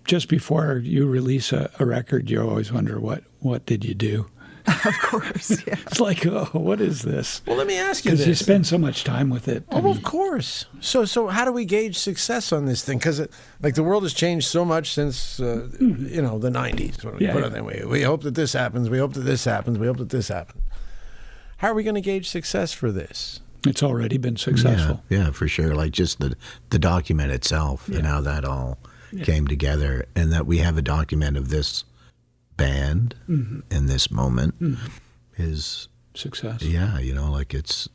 just before you release a record, you always wonder, what did you do? Of course, yeah. It's like, oh, what is this? Well, let me ask you this. Because you spend so much time with it. Oh, of course. So how do we gauge success on this thing? Because the world has changed so much since the 90s. We hope that this happens. We hope that this happens. We hope that this happens. How are we going to gauge success for this? It's already been successful. Yeah, for sure. Like just the document itself and how that all came together, and that we have a document of this band in this moment is success. Yeah, it's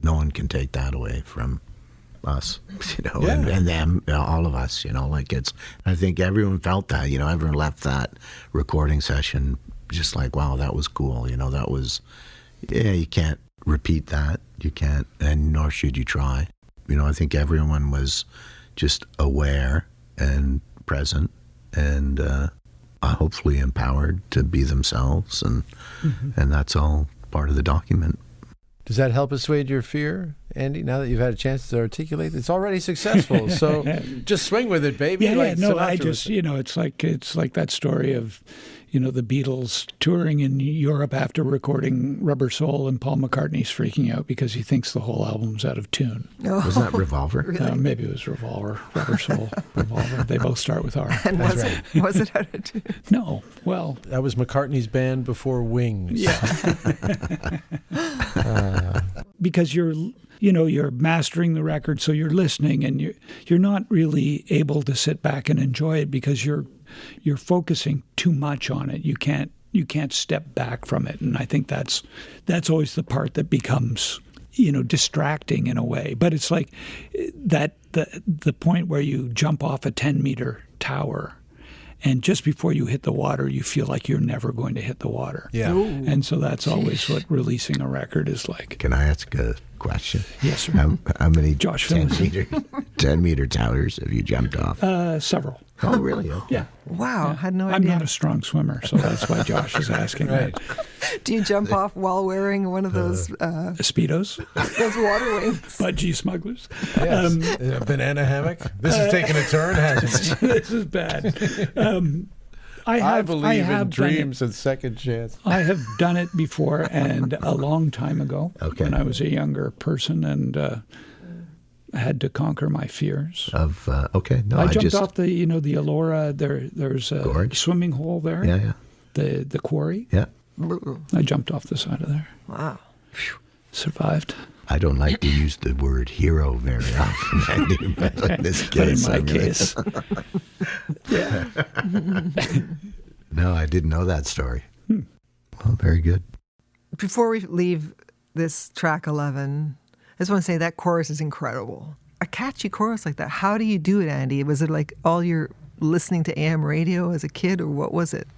no one can take that away from us, and them, all of us, I think everyone felt that, everyone left that recording session just like, wow, that was cool. That was, you can't repeat that. You can't, and nor should you try. I think everyone was just aware and present and hopefully empowered to be themselves, and that's all part of the document. Does that help assuage your fear, Andy, now that you've had a chance to articulate? It's already successful, so just swing with it, baby. I just, it's like that story of, the Beatles touring in Europe after recording Rubber Soul, and Paul McCartney's freaking out because he thinks the whole album's out of tune. Oh, was that Revolver? Really? Maybe it was Revolver, Rubber Soul, Revolver. They both start with R. And was it out of tune? No. Well, that was McCartney's band before Wings. Yeah. Because you're mastering the record, so you're listening, and you're not really able to sit back and enjoy it because you're focusing too much on it. You can't step back from it, and I think that's always the part that becomes distracting in a way. But it's like that the point where you jump off a 10-meter tower, and just before you hit the water, you feel like you're never going to hit the water. Yeah. Ooh. And so that's always what releasing a record is like. Can I ask a question? Yes, sir. How many Josh 10-meter towers have you jumped off? Several. Oh, really? Okay. Yeah. Wow, Yeah. had no I'm idea. not a strong swimmer, so that's why Josh is asking. Right. Do you jump off while wearing one of those Speedos, those water wings? budgie smugglers. Yes. A banana hammock. This is taking a turn, hasn't it? This is bad. I believe in have dreams and second chance. I have done it before, and a long time ago, Okay. when I was a younger person, and I had to conquer my fears. Okay. No, I jumped off the Elora. There's a Gorge? swimming hole there. Yeah. The quarry. Yeah. I jumped off the side of there. Wow. Survived. I don't like to use the word hero very often, Andy, but in this case, But in my case, yeah. No, I didn't know that story. Well, very good. Before we leave this track 11, I just want to say that chorus is incredible. A catchy chorus like that. How do you do it, Andy? Was it like all your listening to AM radio as a kid, or what was it?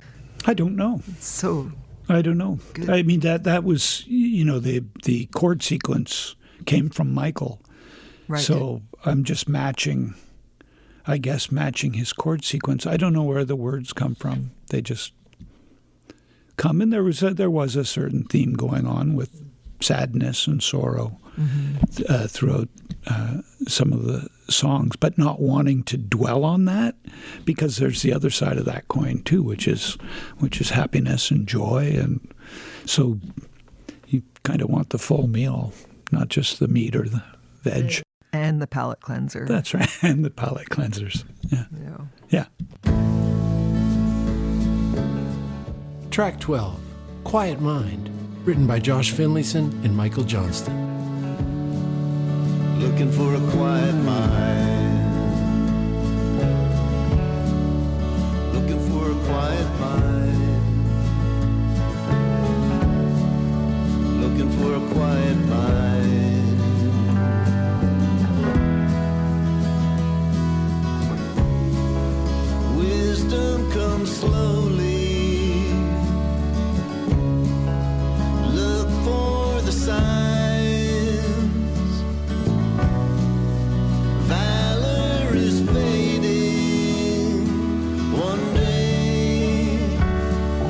I don't know. So I don't know. Good. I mean, that was, the chord sequence came from Michael. right. So I'm just matching his chord sequence. I don't know where the words come from. They just come. And there was a certain theme going on with sadness and sorrow throughout some of the songs, but not wanting to dwell on that, because there's the other side of that coin too, which is happiness and joy, and so you kind of want the full meal, not just the meat or the veg. And the palate cleanser. That's right. And the palate cleansers. Yeah. Yeah. Yeah. Track 12, Quiet Mind, written by Josh Finlayson and Michael Johnston. Looking for a quiet mind. Looking for a quiet mind. Looking for a quiet mind. Wisdom comes slowly. Look for the signs. Valor is fading, one day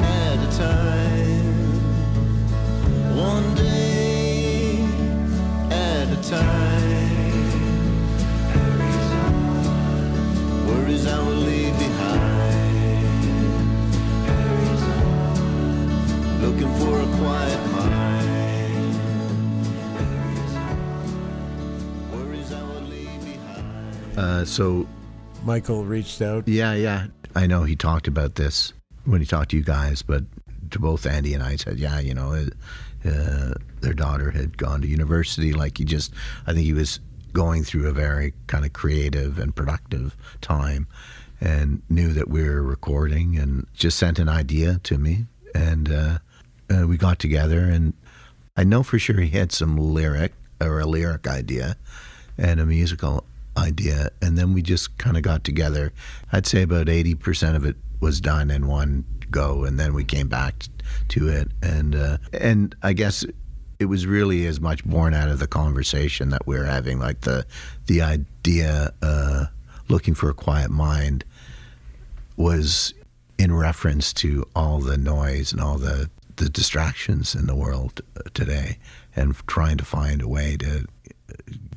at a time. One day at a time. Worries I will leave behind. Looking for a quiet mind. Worries I will leave behind. So, Michael reached out. yeah. I know he talked about this when he talked to you guys, but to both Andy and I said, their daughter had gone to university. I think he was going through a very kind of creative and productive time and knew that we were recording and just sent an idea to me. And we got together, and I know for sure he had a lyric idea and a musical idea. And then we just kind of got together. I'd say about 80% of it was done in one go, and then we came back to it. And I guess it was really as much born out of the conversation that we were having, like the idea looking for a quiet mind was in reference to all the noise and all the distractions in the world today, and trying to find a way to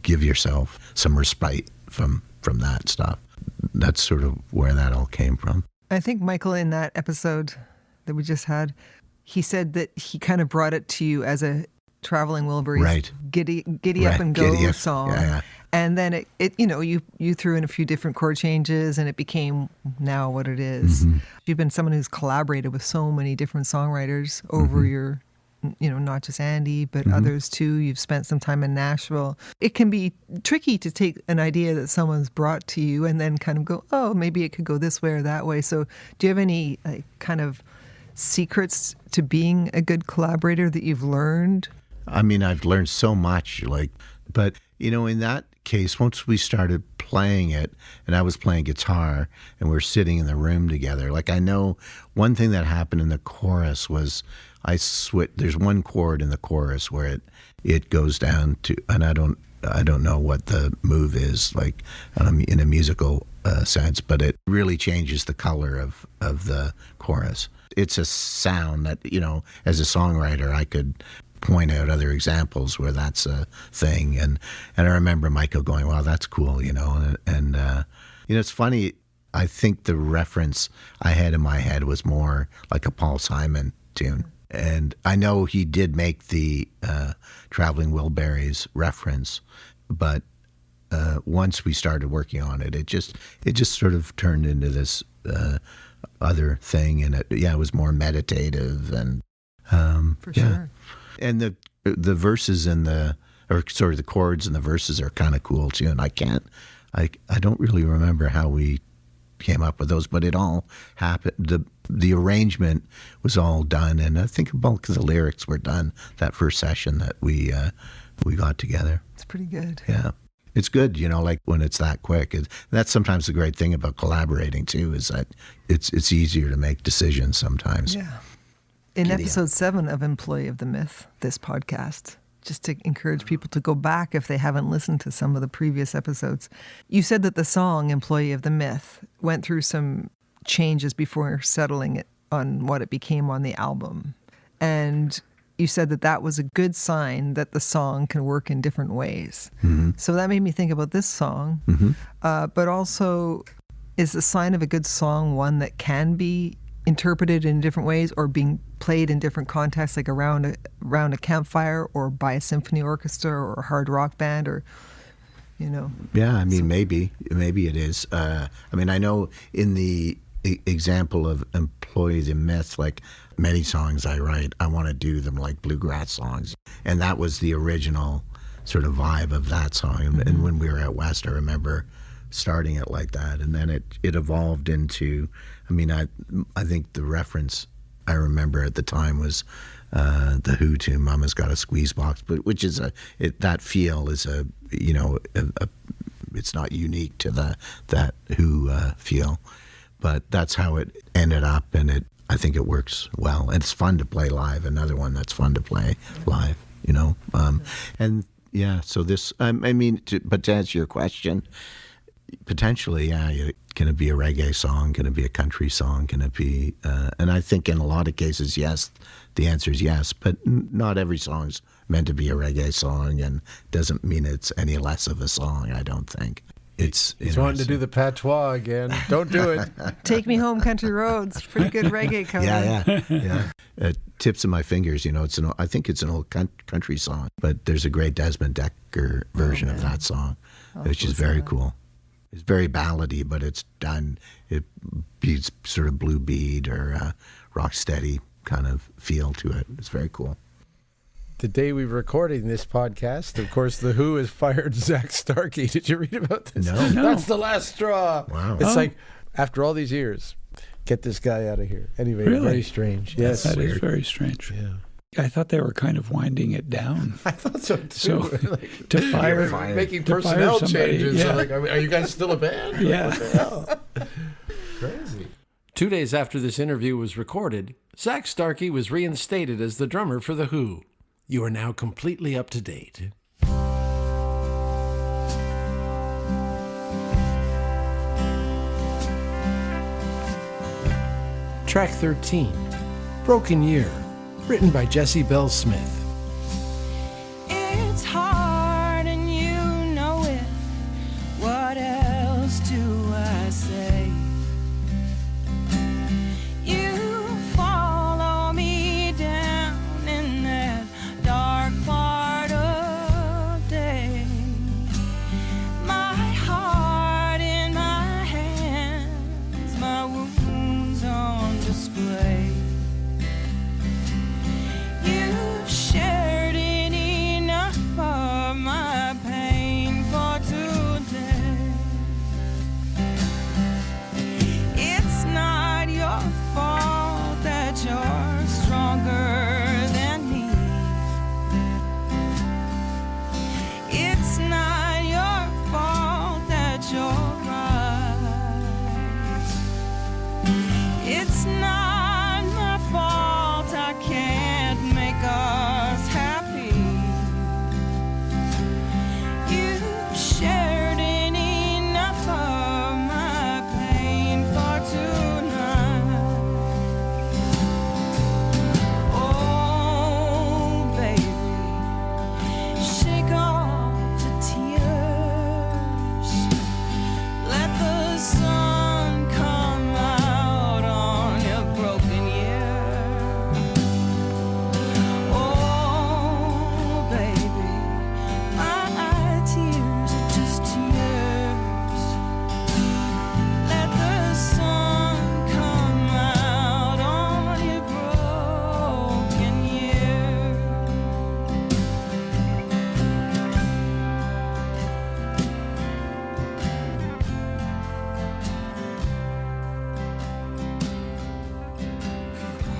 give yourself some respite from that stuff. That's sort of where that all came from. I think Michael, in that episode that we just had, he said that he kind of brought it to you as a Traveling Wilburys Right. giddy Right. up and go Giddy up. song. Yeah. And then it you threw in a few different chord changes, and it became now what it is. Mm-hmm. You've been someone who's collaborated with so many different songwriters over your, not just Andy, but others too. You've spent some time in Nashville. It can be tricky to take an idea that someone's brought to you and then kind of go, oh, maybe it could go this way or that way. So do you have any kind of secrets to being a good collaborator that you've learned? I mean, I've learned so much, but in that case, once we started playing it, and I was playing guitar, and we're sitting in the room together, I know one thing that happened in the chorus was there's one chord in the chorus where it goes down to, and I don't know what the move is, in a musical sense, but it really changes the color of the chorus. It's a sound that, as a songwriter, I could point out other examples where that's a thing, and I remember Michael going, "Wow, that's cool," and it's funny. I think the reference I had in my head was more like a Paul Simon tune, and I know he did make the Traveling Wilburys reference, but once we started working on it, it just sort of turned into this other thing, and it was more meditative and For sure. And the verses the chords and the verses are kind of cool too. And I don't really remember how we came up with those, but it all happened. The arrangement was all done, and I think a bulk of the lyrics were done that first session that we got together. It's pretty good. Yeah. It's good, when it's that quick. That's sometimes the great thing about collaborating too, is that it's easier to make decisions sometimes. Yeah. In episode 7 of Employee of the Myth, this podcast, just to encourage people to go back if they haven't listened to some of the previous episodes, you said that the song Employee of the Myth went through some changes before settling it on what it became on the album. And you said that was a good sign that the song can work in different ways. Mm-hmm. So that made me think about this song, but also, is the sign of a good song one that can be interpreted in different ways or being played in different contexts, like around a campfire or by a symphony orchestra or a hard rock band? Or you know. Yeah, I mean, maybe it is. I mean, I know in the example of Employ the Myth, like many songs I write, I want to do them like bluegrass songs. And that was the original sort of vibe of that song. And when we were at West, I remember starting it like that. And then it evolved into, I mean, I think the reference I remember at the time was the Who to Mama's Got a Squeeze Box, but which is that feel is it's not unique to that Who feel, but that's how it ended up, and I think it works well, and it's fun to play live. Another one that's fun to play live, you know, and yeah. So this, I mean, but to answer your question, potentially, yeah. Can it be a reggae song? Can it be a country song? Can it be? And I think in a lot of cases, yes. The answer is yes. But not every song's meant to be a reggae song, and doesn't mean it's any less of a song. I don't think. He's wanting to do the patois again. Don't do it. Take Me Home, Country Roads. Pretty good reggae cover. Yeah. Tips of My Fingers. You know, I think it's an old country song, but there's a great Desmond Decker version of that song, which is very cool. It's very ballady, but it's done. It beats sort of blue beat or rock steady kind of feel to it. It's very cool. The day we were recording this podcast, of course, the Who has fired Zach Starkey. Did you read about this? No. That's the last straw. Wow. It's like, after all these years, get this guy out of here. Anyway, Really? Very strange. Yes. That is very strange. Yeah. I thought they were kind of winding it down. I thought so too. So Like, to fire, making to fire personnel somebody, changes. yeah. So like, are you guys still a band? Yeah. What the hell? Crazy. 2 days after this interview was recorded, Zach Starkey was reinstated as the drummer for the Who. You are now completely up to date. Track 13, Broken Year, written by Jesse Bell Smith. It's hard and you know it. What else do I say? You follow me down in that dark part of day. My heart in my hands, my wounds on display. You've shared it enough of my pain for today. It's not your fault that you're stronger than me. It's not your fault that you're right. It's not my fault I can't make us happy. You've shared in enough of my pain for tonight. Oh, baby, shake off the tears. Let the sun come out on your broken year. Oh, baby, my tears are just tears. Let the sun come out on your broken year.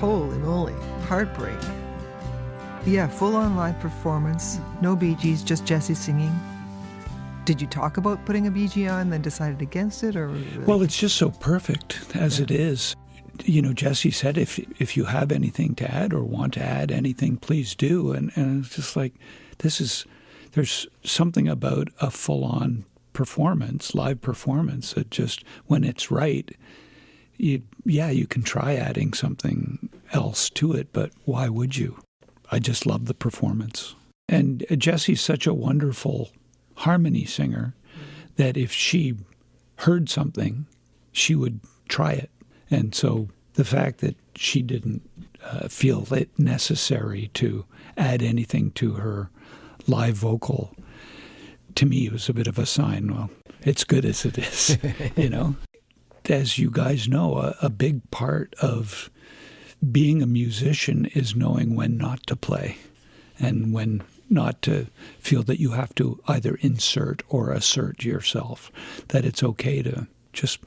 Holy moly. Heartbreak. Yeah, full-on live performance. No Bee Gees, just Jesse singing. Did you talk about putting a Bee Gee on, then decided against it, or? Well, it's just so perfect as it is. You know, Jesse said, if you have anything to add or want to add anything, please do. And it's just like, there's something about a full-on performance, live performance, that just, when it's right, you can try adding something else to it, but why would you? I just love the performance. And Jessie's such a wonderful harmony singer that if she heard something, she would try it. And so the fact that she didn't feel it necessary to add anything to her live vocal to me, it was a bit of a sign. Well, it's good as it is, you know. As you guys know, a big part of being a musician is knowing when not to play and when not to feel that you have to either insert or assert yourself, that it's okay to just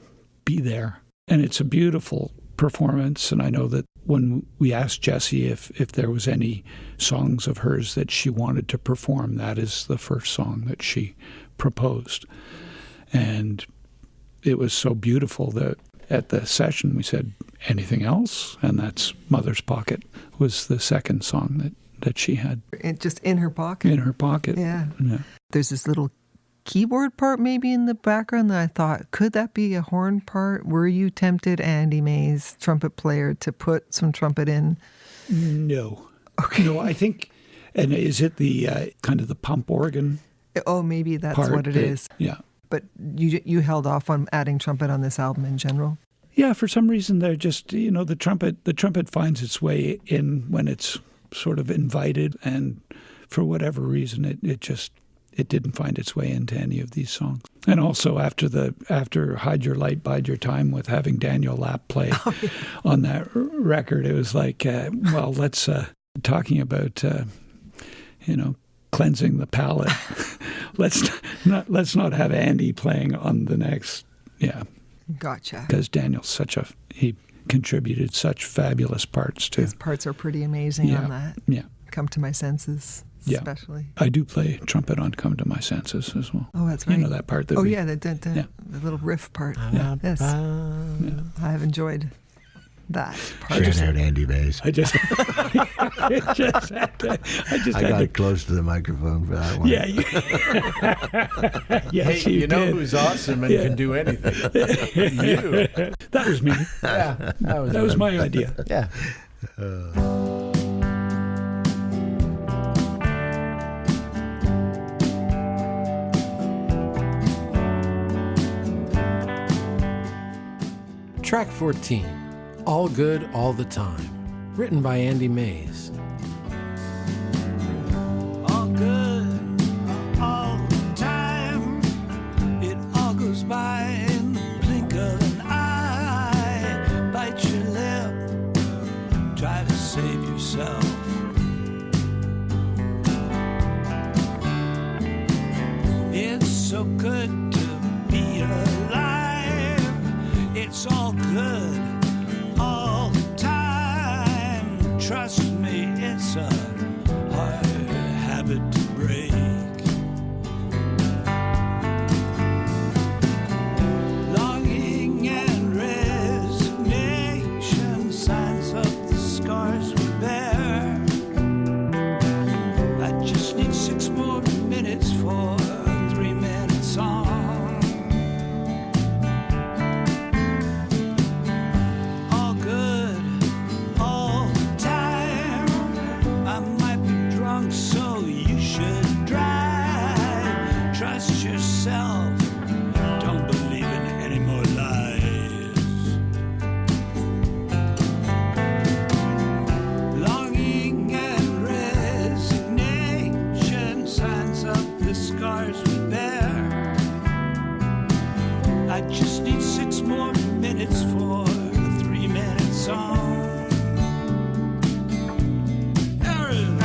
be there. And it's a beautiful performance. And I know that when we asked Jessie if there was any songs of hers that she wanted to perform, that is the first song that she proposed. And it was so beautiful that at the session we said, anything else? And that's Mother's Pocket was the second song that she had. Just in her pocket? In her pocket. Yeah. Yeah. There's this little keyboard part maybe in the background that I thought, could that be a horn part? Were you tempted, Andy Maize, trumpet player, to put some trumpet in? No. Okay. No, I think, and is it the kind of the pump organ? Oh, maybe that's part what it is. Yeah. But you held off on adding trumpet on this album in general? Yeah, for some reason they're just, the trumpet finds its way in when it's sort of invited, and for whatever reason it didn't find its way into any of these songs. And also after Hide Your Light, Bide Your Time, with having Daniel Lapp play on that record, it was like, let's talking about cleansing the palate. let's not have Andy playing on the next. Yeah. Gotcha. Because Daniel's he contributed such fabulous parts too. His parts are pretty amazing on that. Yeah. Come to My Senses, especially. I do play trumpet on Come to My Senses as well. Oh, that's right. You know that part that the little riff part. Yeah. Yes. I've enjoyed that part. Shout out Andy Maize. I got close to the microphone for that one. Yeah. Yes, hey, you know who's awesome and can do anything? You. That was me. Yeah, that was my idea. Yeah. Track 14, All Good All the Time, written by Andy Maize. All good all the time. It all goes by in the blink of an eye. Bite your lip, try to save yourself. It's so good to be alive. It's all good all the time. Trust me, it's a hard habit to break. Longing and resignation, signs of the scars we bear. I just need 6 more minutes for a 3-minute song. All good all the time. I might be drunk, so you should drive. Trust yourself, don't believe in any more lies. Longing and resignation, signs of the scars we bear. I just need 6 more minutes for a 3-minute song. Aaron.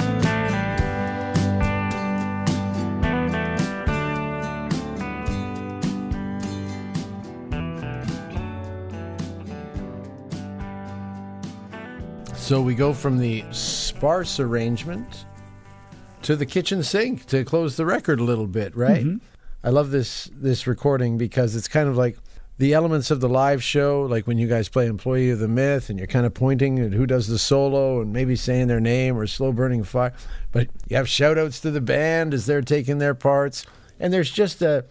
So we go from the sparse arrangement to the kitchen sink to close the record a little bit, right? Mm-hmm. I love this recording because it's kind of like the elements of the live show, like when you guys play Employee of the Myth and you're kind of pointing at who does the solo and maybe saying their name or Slow Burning Fire. But you have shout outs to the band as they're taking their parts. And there's just a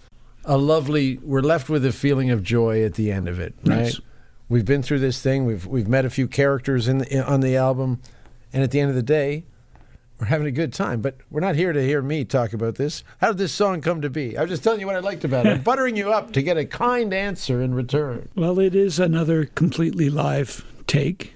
lovely, we're left with a feeling of joy at the end of it, right? Nice. We've been through this thing. We've met a few characters on the album. And at the end of the day, we're having a good time, but we're not here to hear me talk about this. How did this song come to be? I was just telling you what I liked about it. I'm buttering you up to get a kind answer in return. Well, it is another completely live take.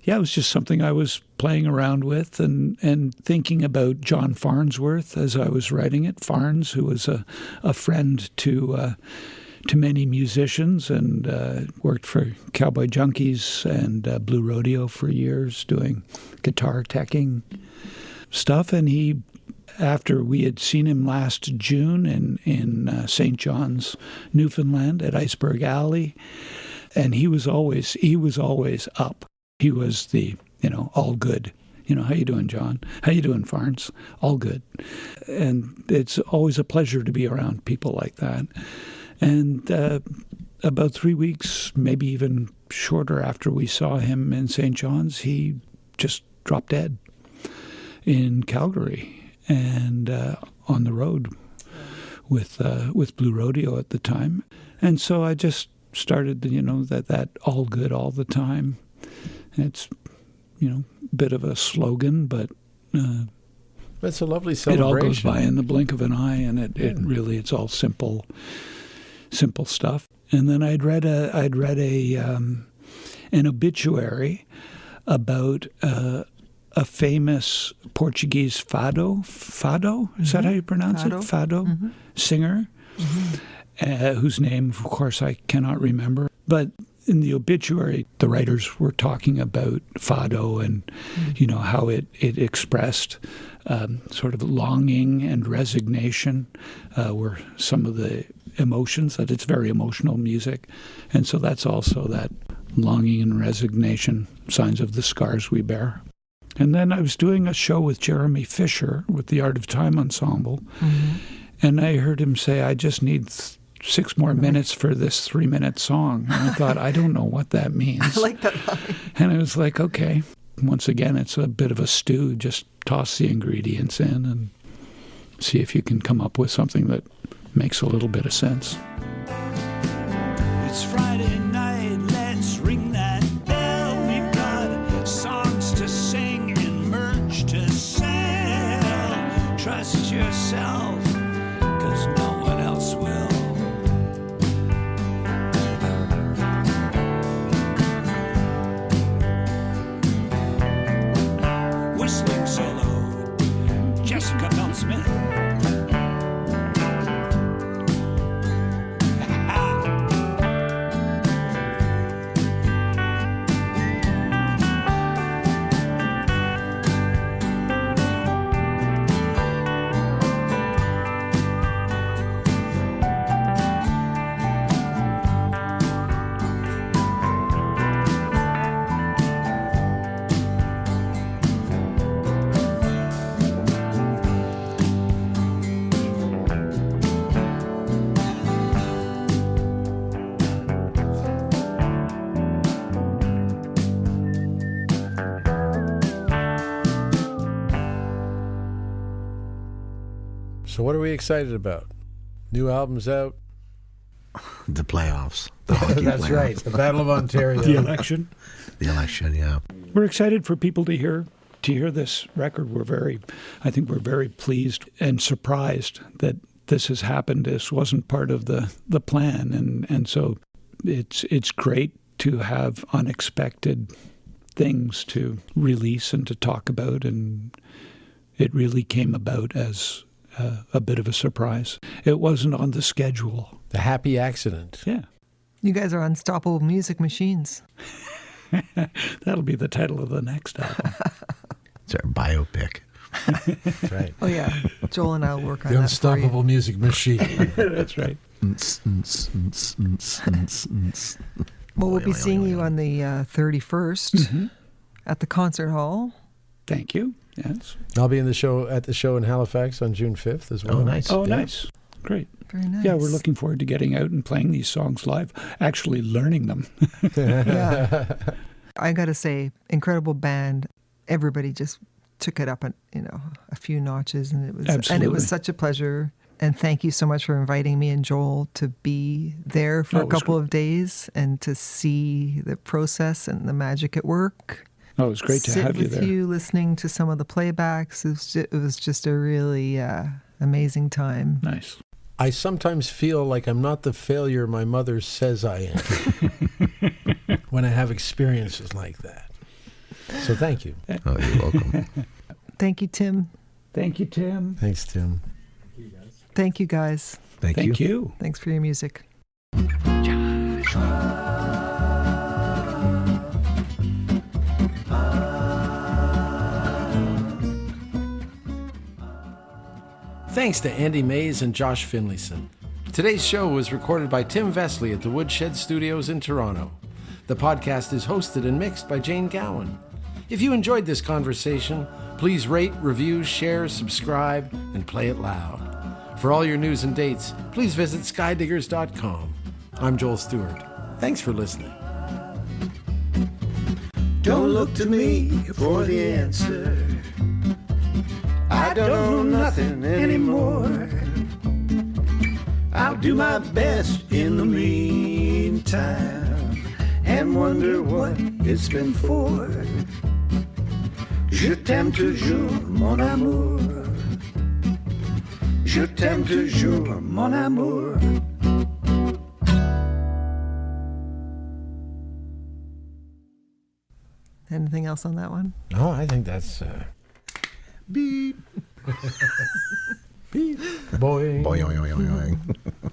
yeah, it was just something I was playing around with and thinking about John Farnsworth as I was writing it. Farns, who was a friend to many musicians and worked for Cowboy Junkies and Blue Rodeo for years doing guitar teching stuff. And he, after we had seen him last June in St. John's, Newfoundland at Iceberg Alley, and he was always up. He was the, all good. How you doing, John? How you doing, Farns? All good. And it's always a pleasure to be around people like that. And about 3 weeks, maybe even shorter after we saw him in St. John's, he just dropped dead in Calgary and on the road with Blue Rodeo at the time. And so I just started, that all good all the time. It's, a bit of a slogan, but it's a lovely celebration. It all goes by in the blink of an eye, and it really, it's all simple stuff. And then I'd read an obituary about a famous Portuguese fado, is that how you pronounce it? Fado singer, whose name, of course, I cannot remember. But in the obituary, the writers were talking about fado and, how it expressed sort of longing and resignation were some of the emotions, that it's very emotional music. And so that's also that longing and resignation, signs of the scars we bear. And then I was doing a show with Jeremy Fisher with the Art of Time Ensemble, and I heard him say, I just need 6 more minutes for this 3-minute song. And I thought, I don't know what that means. I like that line. And I was like, okay, once again, it's a bit of a stew. Just toss the ingredients in and see if you can come up with something that makes a little bit of sense. It's Friday night, let's ring that bell. We've got songs to sing and merch to sell. Trust yourself, 'cause no one else will. Whistling solo, Jessica Bell-Smith. So what are we excited about? New albums out? The playoffs. The hockey That's playoffs. right. The Battle of Ontario. The election. The election, yeah. We're excited for people to hear this record. I think we're very pleased and surprised that this has happened. This wasn't part of the plan, and so it's great to have unexpected things to release and to talk about, and it really came about as a bit of a surprise. It wasn't on the schedule. The happy accident. Yeah. You guys are unstoppable music machines. That'll be the title of the next album. It's our biopic. That's right. Oh, yeah. Joel and I will work on The that Unstoppable Music Machine. That's right. Well, we'll be seeing you on the 31st at the concert hall. Thank you. Yes. I'll be at the show in Halifax on June 5th as well. Oh, nice. Oh, Yeah. nice. Great. Very nice. Yeah, we're looking forward to getting out and playing these songs live, actually learning them. Yeah. I got to say, incredible band. Everybody just took it up a few notches, and it was Absolutely. such a pleasure. And thank you so much for inviting me and Joel to be there for a couple of days and to see the process and the magic at work. Oh, it was great to have you there. Sit with you, listening to some of the playbacks. It was just a really amazing time. Nice. I sometimes feel like I'm not the failure my mother says I am when I have experiences like that. So thank you. Oh, you're welcome. Thank you, Tim. Thank you, Tim. Thanks, Tim. Thank you, guys. Thank you. Thanks for your music. Thanks to Andy Maize and Josh Finlayson. Today's show was recorded by Tim Vesley at the Woodshed Studios in Toronto. The podcast is hosted and mixed by Jane Gowan. If you enjoyed this conversation, please rate, review, share, subscribe, and play it loud. For all your news and dates, please visit skydiggers.com. I'm Joel Stewart. Thanks for listening. Don't look to me for the answer. I don't know nothing anymore. I'll do my best in the meantime and wonder what it's been for. Je t'aime toujours, mon amour. Je t'aime toujours, mon amour. Anything else on that one? No, I think that's... Beep. Beep. Boing. Boing, boing, boing, boing.